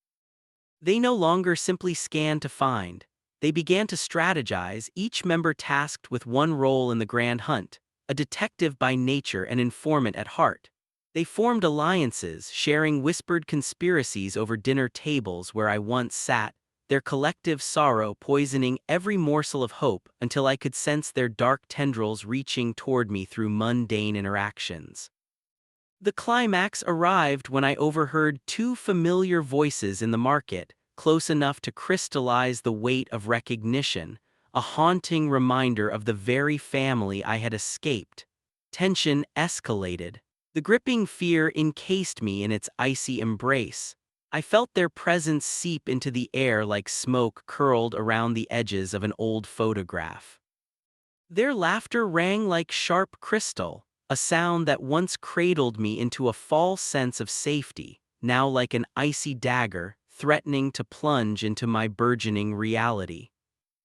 They no longer simply scanned to find. They began to strategize, each member tasked with one role in the grand hunt, a detective by nature and informant at heart. They formed alliances, sharing whispered conspiracies over dinner tables where I once sat, their collective sorrow poisoning every morsel of hope until I could sense their dark tendrils reaching toward me through mundane interactions. The climax arrived when I overheard two familiar voices in the market, close enough to crystallize the weight of recognition, a haunting reminder of the very family I had escaped. Tension escalated. The gripping fear encased me in its icy embrace. I felt their presence seep into the air like smoke curled around the edges of an old photograph. Their laughter rang like sharp crystal, a sound that once cradled me into a false sense of safety, now like an icy dagger, threatening to plunge into my burgeoning reality.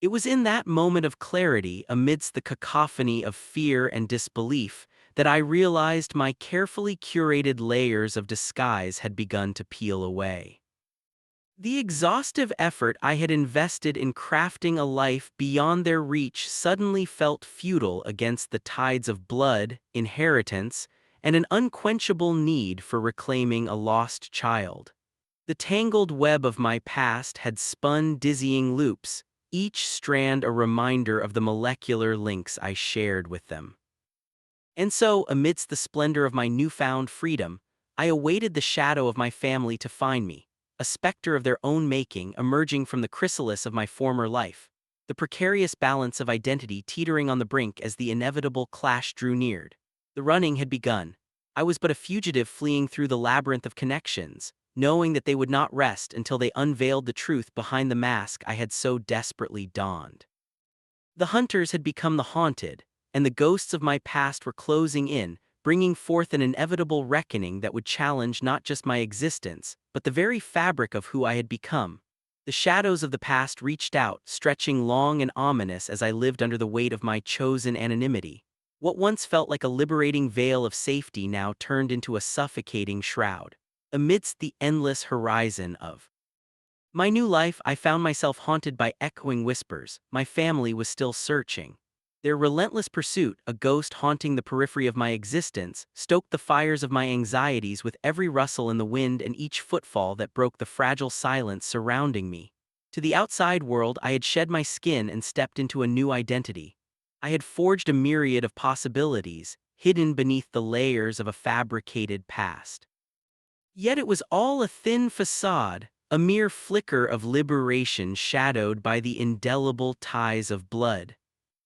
It was in that moment of clarity, amidst the cacophony of fear and disbelief, that I realized my carefully curated layers of disguise had begun to peel away. The exhaustive effort I had invested in crafting a life beyond their reach suddenly felt futile against the tides of blood, inheritance, and an unquenchable need for reclaiming a lost child. The tangled web of my past had spun dizzying loops, each strand a reminder of the molecular links I shared with them. And so, amidst the splendor of my newfound freedom, I awaited the shadow of my family to find me, a specter of their own making emerging from the chrysalis of my former life, the precarious balance of identity teetering on the brink as the inevitable clash drew near. The running had begun. I was but a fugitive fleeing through the labyrinth of connections, knowing that they would not rest until they unveiled the truth behind the mask I had so desperately donned. The hunters had become the haunted, and the ghosts of my past were closing in, bringing forth an inevitable reckoning that would challenge not just my existence, but the very fabric of who I had become. The shadows of the past reached out, stretching long and ominous as I lived under the weight of my chosen anonymity. What once felt like a liberating veil of safety now turned into a suffocating shroud. Amidst the endless horizon of my new life, I found myself haunted by echoing whispers. My family was still searching. Their relentless pursuit, a ghost haunting the periphery of my existence, stoked the fires of my anxieties with every rustle in the wind and each footfall that broke the fragile silence surrounding me. To the outside world, I had shed my skin and stepped into a new identity. I had forged a myriad of possibilities, hidden beneath the layers of a fabricated past. Yet it was all a thin facade, a mere flicker of liberation shadowed by the indelible ties of blood.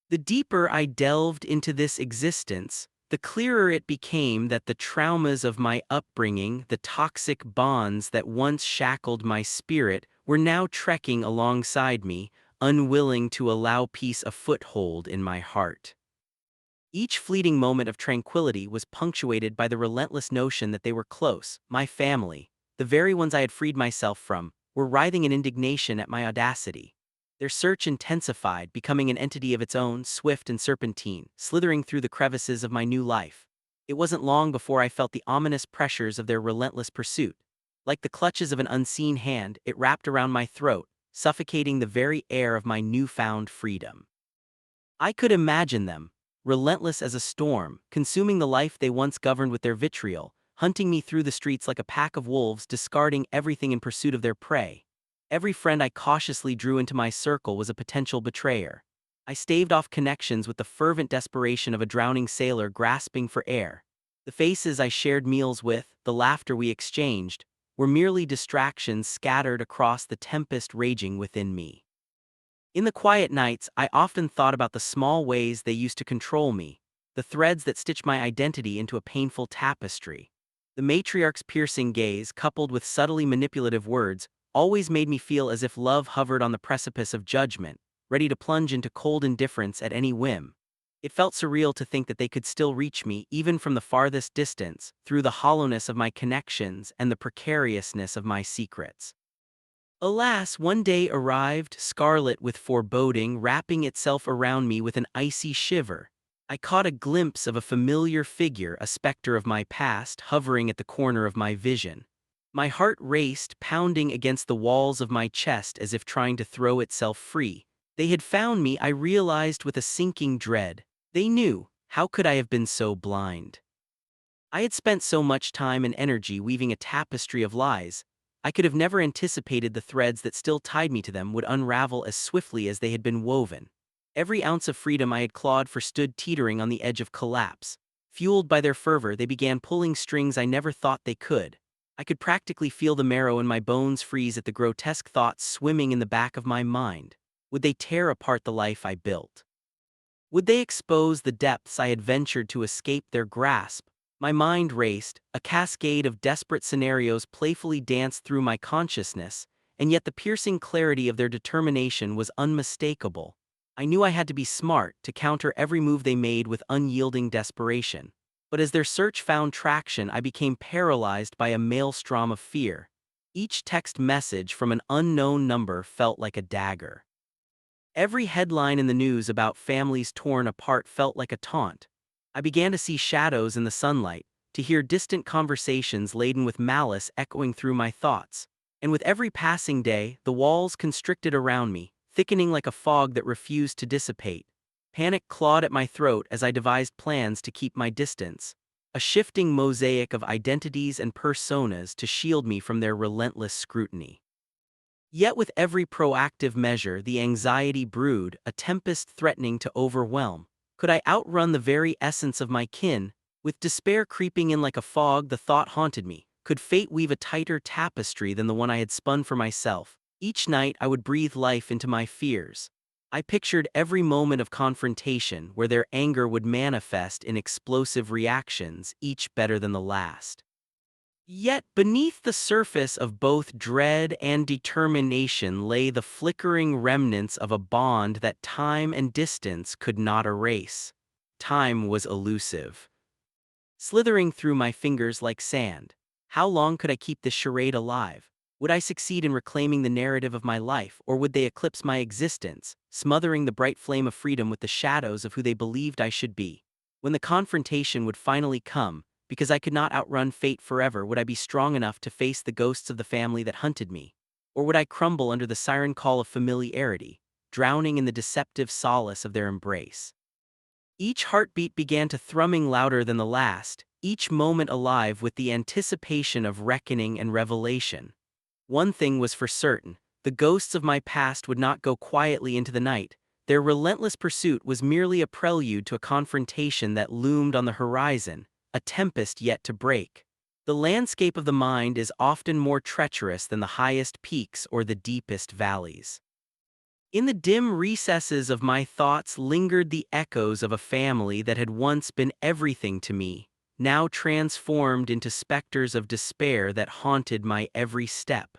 The deeper I delved into this existence, the clearer it became that the traumas of my upbringing, the toxic bonds that once shackled my spirit, were now trekking alongside me, unwilling to allow peace a foothold in my heart. Each fleeting moment of tranquility was punctuated by the relentless notion that they were close, my family, the very ones I had freed myself from, were writhing in indignation at my audacity. Their search intensified, becoming an entity of its own, swift and serpentine, slithering through the crevices of my new life. It wasn't long before I felt the ominous pressures of their relentless pursuit. Like the clutches of an unseen hand, it wrapped around my throat, suffocating the very air of my newfound freedom. I could imagine them, relentless as a storm, consuming the life they once governed with their vitriol, hunting me through the streets like a pack of wolves, discarding everything in pursuit of their prey. Every friend I cautiously drew into my circle was a potential betrayer. I staved off connections with the fervent desperation of a drowning sailor grasping for air. The faces I shared meals with, the laughter we exchanged, were merely distractions scattered across the tempest raging within me. In the quiet nights, I often thought about the small ways they used to control me, the threads that stitched my identity into a painful tapestry. The matriarch's piercing gaze, coupled with subtly manipulative words, always made me feel as if love hovered on the precipice of judgment, ready to plunge into cold indifference at any whim. It felt surreal to think that they could still reach me, even from the farthest distance, through the hollowness of my connections and the precariousness of my secrets. Alas, one day arrived, scarlet with foreboding, wrapping itself around me with an icy shiver. I caught a glimpse of a familiar figure, a specter of my past, hovering at the corner of my vision. My heart raced, pounding against the walls of my chest as if trying to throw itself free. They had found me, I realized with a sinking dread. They knew. How could I have been so blind? I had spent so much time and energy weaving a tapestry of lies. I could have never anticipated the threads that still tied me to them would unravel as swiftly as they had been woven. Every ounce of freedom I had clawed for stood teetering on the edge of collapse. Fueled by their fervor, they began pulling strings I never thought they could. I could practically feel the marrow in my bones freeze at the grotesque thoughts swimming in the back of my mind. Would they tear apart the life I built? Would they expose the depths I had ventured to escape their grasp? My mind raced, a cascade of desperate scenarios playfully danced through my consciousness, and yet the piercing clarity of their determination was unmistakable. I knew I had to be smart to counter every move they made with unyielding desperation. But as their search found traction, I became paralyzed by a maelstrom of fear. Each text message from an unknown number felt like a dagger. Every headline in the news about families torn apart felt like a taunt. I began to see shadows in the sunlight, to hear distant conversations laden with malice echoing through my thoughts. And with every passing day, the walls constricted around me, thickening like a fog that refused to dissipate. Panic clawed at my throat as I devised plans to keep my distance, a shifting mosaic of identities and personas to shield me from their relentless scrutiny. Yet with every proactive measure, the anxiety brewed, a tempest threatening to overwhelm. Could I outrun the very essence of my kin? With despair creeping in like a fog, the thought haunted me. Could fate weave a tighter tapestry than the one I had spun for myself? Each night I would breathe life into my fears. I pictured every moment of confrontation where their anger would manifest in explosive reactions, each better than the last. Yet beneath the surface of both dread and determination lay the flickering remnants of a bond that time and distance could not erase. Time was elusive, slithering through my fingers like sand. How long could I keep this charade alive? Would I succeed in reclaiming the narrative of my life, or would they eclipse my existence, smothering the bright flame of freedom with the shadows of who they believed I should be? When the confrontation would finally come, because I could not outrun fate forever, would I be strong enough to face the ghosts of the family that hunted me? Or would I crumble under the siren call of familiarity, drowning in the deceptive solace of their embrace? Each heartbeat began to thrumming louder than the last, each moment alive with the anticipation of reckoning and revelation. One thing was for certain, The ghosts of my past would not go quietly into the night. Their relentless pursuit was merely a prelude to a confrontation that loomed on the horizon, a tempest yet to break. The landscape of the mind is often more treacherous than the highest peaks or the deepest valleys. In the dim recesses of my thoughts lingered the echoes of a family that had once been everything to me, now transformed into specters of despair that haunted my every step.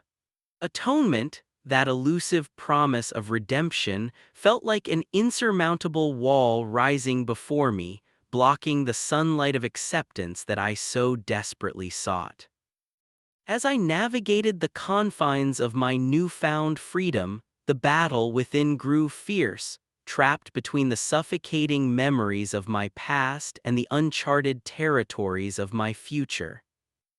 Atonement, that elusive promise of redemption, felt like an insurmountable wall rising before me, blocking the sunlight of acceptance that I so desperately sought. As I navigated the confines of my newfound freedom, the battle within grew fierce, trapped between the suffocating memories of my past and the uncharted territories of my future.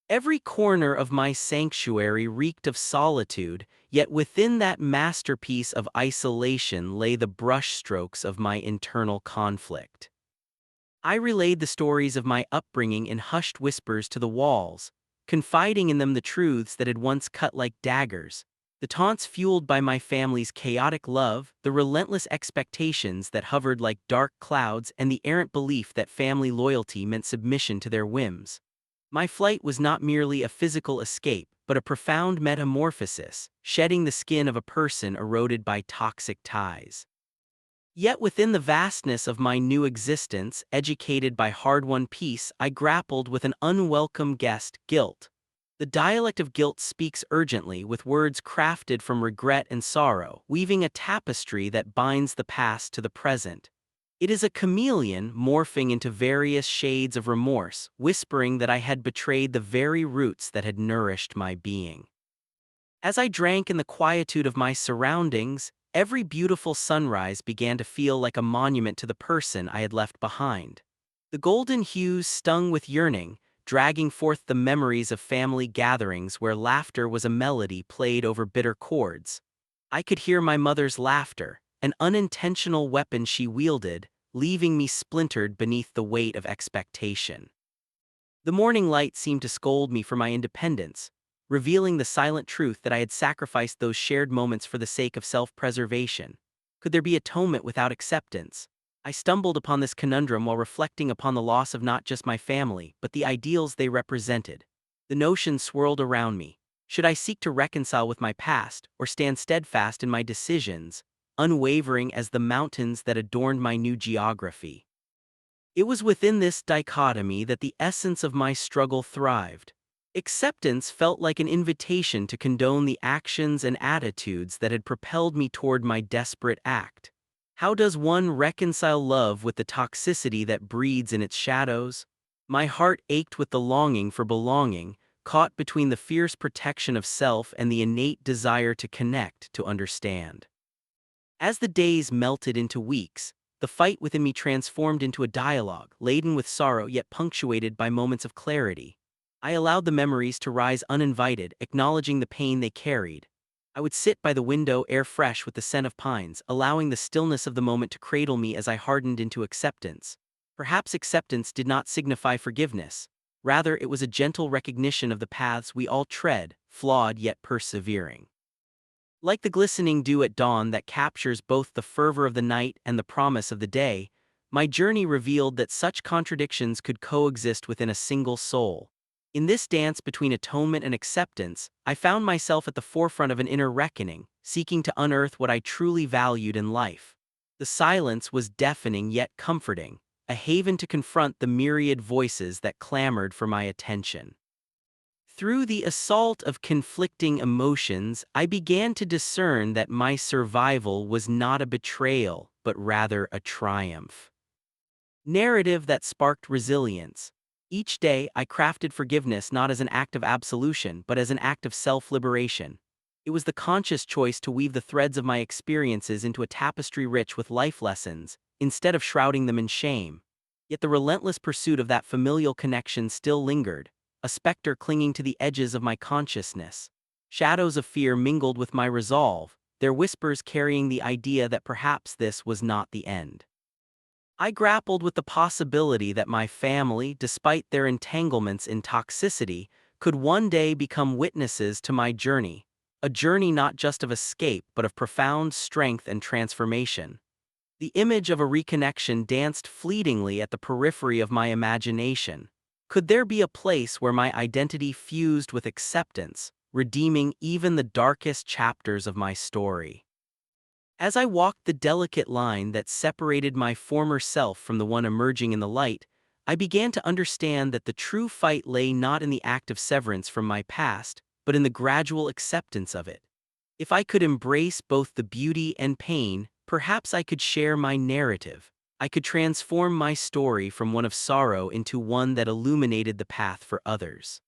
Every corner of my sanctuary reeked of solitude, yet within that masterpiece of isolation lay the brushstrokes of my internal conflict. I relayed the stories of my upbringing in hushed whispers to the walls, confiding in them the truths that had once cut like daggers, the taunts fueled by my family's chaotic love, the relentless expectations that hovered like dark clouds, and the errant belief that family loyalty meant submission to their whims. My flight was not merely a physical escape, but a profound metamorphosis, shedding the skin of a person eroded by toxic ties. Yet within the vastness of my new existence, educated by hard-won peace, I grappled with an unwelcome guest, guilt. The dialect of guilt speaks urgently, with words crafted from regret and sorrow, weaving a tapestry that binds the past to the present. It is a chameleon morphing into various shades of remorse, whispering that I had betrayed the very roots that had nourished my being. As I drank in the quietude of my surroundings, every beautiful sunrise began to feel like a monument to the person I had left behind. The golden hues stung with yearning, dragging forth the memories of family gatherings where laughter was a melody played over bitter chords. I could hear my mother's laughter, an unintentional weapon she wielded, leaving me splintered beneath the weight of expectation. The morning light seemed to scold me for my independence, revealing the silent truth that I had sacrificed those shared moments for the sake of self-preservation. Could there be atonement without acceptance? I stumbled upon this conundrum while reflecting upon the loss of not just my family, but the ideals they represented. The notion swirled around me. Should I seek to reconcile with my past, or stand steadfast in my decisions, unwavering as the mountains that adorned my new geography? It was within this dichotomy that the essence of my struggle thrived. Acceptance felt like an invitation to condone the actions and attitudes that had propelled me toward my desperate act. How does one reconcile love with the toxicity that breeds in its shadows? My heart ached with the longing for belonging, caught between the fierce protection of self and the innate desire to connect, to understand. As the days melted into weeks, the fight within me transformed into a dialogue, laden with sorrow yet punctuated by moments of clarity. I allowed the memories to rise uninvited, acknowledging the pain they carried. I would sit by the window, air fresh with the scent of pines, allowing the stillness of the moment to cradle me as I hardened into acceptance. Perhaps acceptance did not signify forgiveness. Rather, it was a gentle recognition of the paths we all tread, flawed yet persevering. Like the glistening dew at dawn that captures both the fervor of the night and the promise of the day, my journey revealed that such contradictions could coexist within a single soul. In this dance between atonement and acceptance, I found myself at the forefront of an inner reckoning, seeking to unearth what I truly valued in life. The silence was deafening yet comforting, a haven to confront the myriad voices that clamored for my attention. Through the assault of conflicting emotions, I began to discern that my survival was not a betrayal, but rather a triumph. Narrative that sparked resilience. Each day, I crafted forgiveness not as an act of absolution, but as an act of self-liberation. It was the conscious choice to weave the threads of my experiences into a tapestry rich with life lessons, instead of shrouding them in shame. Yet the relentless pursuit of that familial connection still lingered, a specter clinging to the edges of my consciousness. Shadows of fear mingled with my resolve, their whispers carrying the idea that perhaps this was not the end. I grappled with the possibility that my family, despite their entanglements in toxicity, could one day become witnesses to my journey, a journey not just of escape but of profound strength and transformation. The image of a reconnection danced fleetingly at the periphery of my imagination. Could there be a place where my identity fused with acceptance, redeeming even the darkest chapters of my story? As I walked the delicate line that separated my former self from the one emerging in the light, I began to understand that the true fight lay not in the act of severance from my past, but in the gradual acceptance of it. If I could embrace both the beauty and pain, perhaps I could share my narrative. I could transform my story from one of sorrow into one that illuminated the path for others.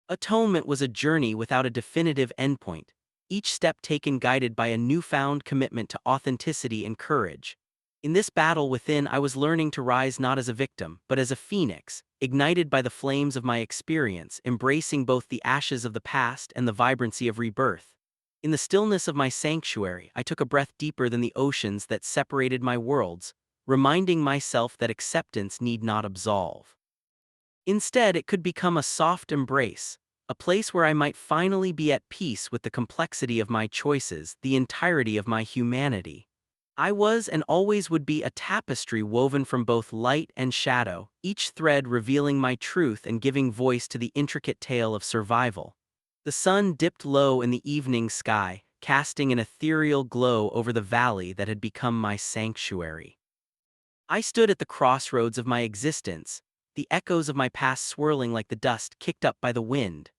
Atonement was a journey without a definitive endpoint, each step taken guided by a newfound commitment to authenticity and courage. In this battle within, I was learning to rise not as a victim, but as a phoenix, ignited by the flames of my experience, embracing both the ashes of the past and the vibrancy of rebirth. In the stillness of my sanctuary, I took a breath deeper than the oceans that separated my worlds, reminding myself that acceptance need not absolve. Instead, it could become a soft embrace, a place where I might finally be at peace with the complexity of my choices, the entirety of my humanity. I was and always would be a tapestry woven from both light and shadow, each thread revealing my truth and giving voice to the intricate tale of survival. The sun dipped low in the evening sky, casting an ethereal glow over the valley that had become my sanctuary. I stood at the crossroads of my existence, the echoes of my past swirling like the dust kicked up by the wind.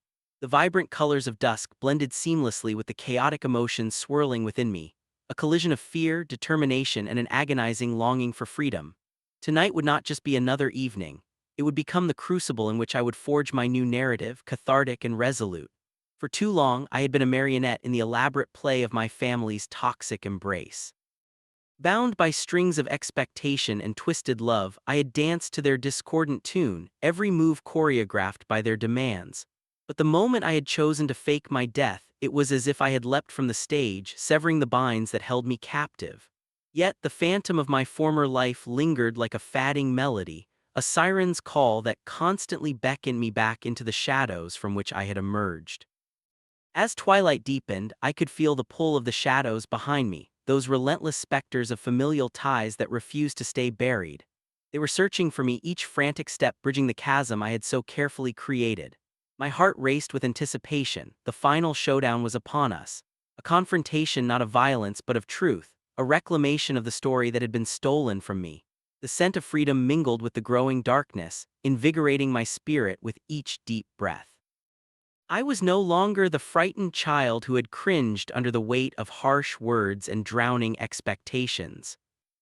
The vibrant colors of dusk blended seamlessly with the chaotic emotions swirling within me, a collision of fear, determination, and an agonizing longing for freedom. Tonight would not just be another evening, it would become the crucible in which I would forge my new narrative, cathartic and resolute. For too long, I had been a marionette in the elaborate play of my family's toxic embrace. Bound by strings of expectation and twisted love, I had danced to their discordant tune, every move choreographed by their demands. But the moment I had chosen to fake my death, it was as if I had leapt from the stage, severing the binds that held me captive. Yet the phantom of my former life lingered like a fading melody, a siren's call that constantly beckoned me back into the shadows from which I had emerged. As twilight deepened, I could feel the pull of the shadows behind me, those relentless specters of familial ties that refused to stay buried. They were searching for me, each frantic step bridging the chasm I had so carefully created. My heart raced with anticipation. The final showdown was upon us. A confrontation not of violence but of truth, a reclamation of the story that had been stolen from me. The scent of freedom mingled with the growing darkness, invigorating my spirit with each deep breath. I was no longer the frightened child who had cringed under the weight of harsh words and drowning expectations.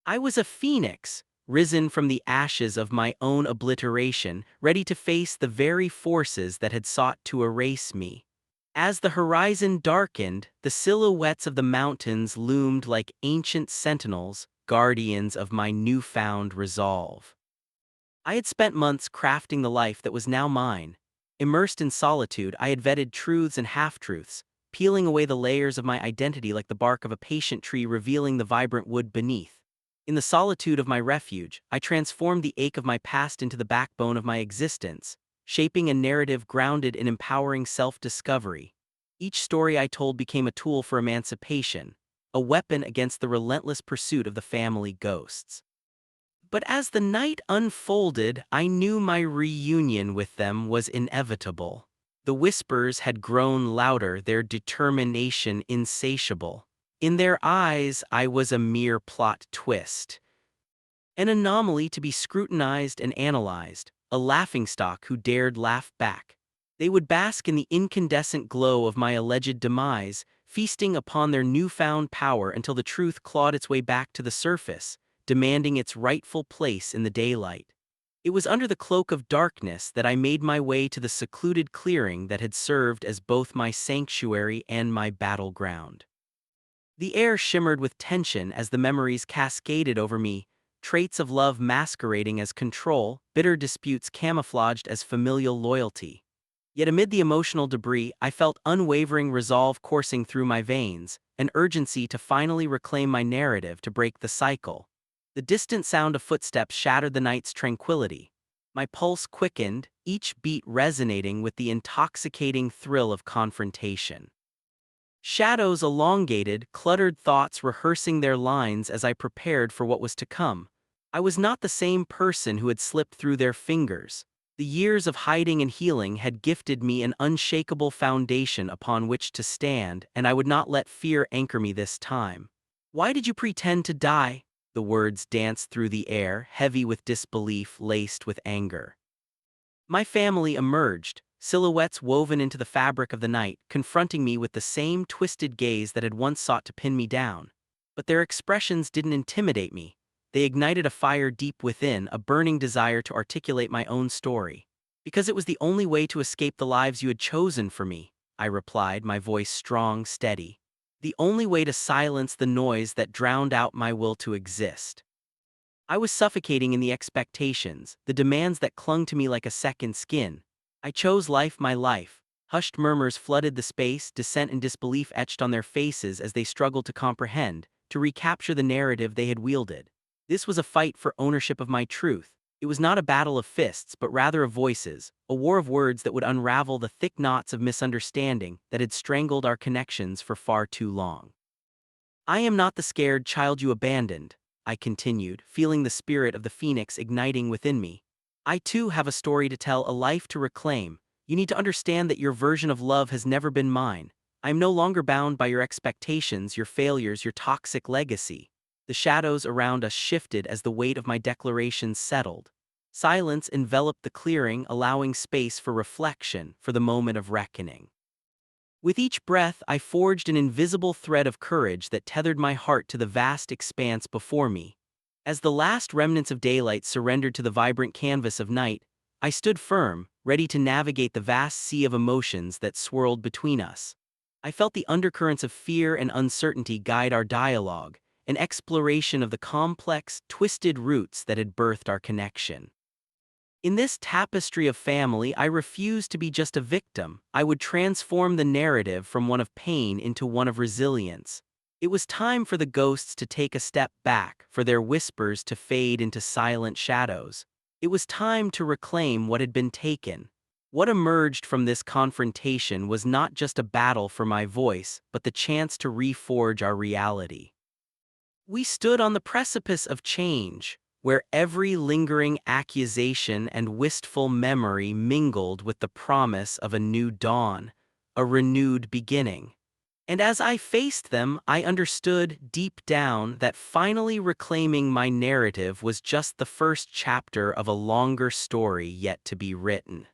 I was a phoenix, risen from the ashes of my own obliteration, ready to face the very forces that had sought to erase me. As the horizon darkened, the silhouettes of the mountains loomed like ancient sentinels, guardians of my newfound resolve. I had spent months crafting the life that was now mine. Immersed in solitude, I had vetted truths and half-truths, peeling away the layers of my identity like the bark of a patient tree revealing the vibrant wood beneath. In the solitude of my refuge, I transformed the ache of my past into the backbone of my existence, shaping a narrative grounded in empowering self-discovery. Each story I told became a tool for emancipation, a weapon against the relentless pursuit of the family ghosts. But as the night unfolded, I knew my reunion with them was inevitable. The whispers had grown louder, their determination insatiable. In their eyes, I was a mere plot twist, an anomaly to be scrutinized and analyzed, a laughingstock who dared laugh back. They would bask in the incandescent glow of my alleged demise, feasting upon their newfound power until the truth clawed its way back to the surface, demanding its rightful place in the daylight. It was under the cloak of darkness that I made my way to the secluded clearing that had served as both my sanctuary and my battleground. The air shimmered with tension as the memories cascaded over me, traits of love masquerading as control, bitter disputes camouflaged as familial loyalty. Yet amid the emotional debris, I felt unwavering resolve coursing through my veins, an urgency to finally reclaim my narrative, to break the cycle. The distant sound of footsteps shattered the night's tranquility. My pulse quickened, each beat resonating with the intoxicating thrill of confrontation. Shadows elongated, cluttered thoughts rehearsing their lines as I prepared for what was to come. I was not the same person who had slipped through their fingers. The years of hiding and healing had gifted me an unshakable foundation upon which to stand, and I would not let fear anchor me this time. "Why did you pretend to die?" The words danced through the air, heavy with disbelief laced with anger. My family emerged, silhouettes woven into the fabric of the night, confronting me with the same twisted gaze that had once sought to pin me down. But their expressions didn't intimidate me. They ignited a fire deep within, a burning desire to articulate my own story. "Because it was the only way to escape the lives you had chosen for me," I replied, my voice strong, steady. "The only way to silence the noise that drowned out my will to exist." I was suffocating in the expectations, the demands that clung to me like a second skin. I chose life, my life. Hushed murmurs flooded the space, dissent and disbelief etched on their faces as they struggled to comprehend, to recapture the narrative they had wielded. This was a fight for ownership of my truth. It was not a battle of fists, but rather of voices, a war of words that would unravel the thick knots of misunderstanding that had strangled our connections for far too long. "I am not the scared child you abandoned," I continued, feeling the spirit of the phoenix igniting within me. "I too have a story to tell, a life to reclaim. You need to understand that your version of love has never been mine. I am no longer bound by your expectations, your failures, your toxic legacy." The shadows around us shifted as the weight of my declarations settled. Silence enveloped the clearing, allowing space for reflection, for the moment of reckoning. With each breath, I forged an invisible thread of courage that tethered my heart to the vast expanse before me. As the last remnants of daylight surrendered to the vibrant canvas of night, I stood firm, ready to navigate the vast sea of emotions that swirled between us. I felt the undercurrents of fear and uncertainty guide our dialogue, an exploration of the complex, twisted roots that had birthed our connection. In this tapestry of family, I refused to be just a victim. I would transform the narrative from one of pain into one of resilience. It was time for the ghosts to take a step back, for their whispers to fade into silent shadows. It was time to reclaim what had been taken. What emerged from this confrontation was not just a battle for my voice, but the chance to reforge our reality. We stood on the precipice of change, where every lingering accusation and wistful memory mingled with the promise of a new dawn, a renewed beginning. And as I faced them, I understood deep down that finally reclaiming my narrative was just the first chapter of a longer story yet to be written.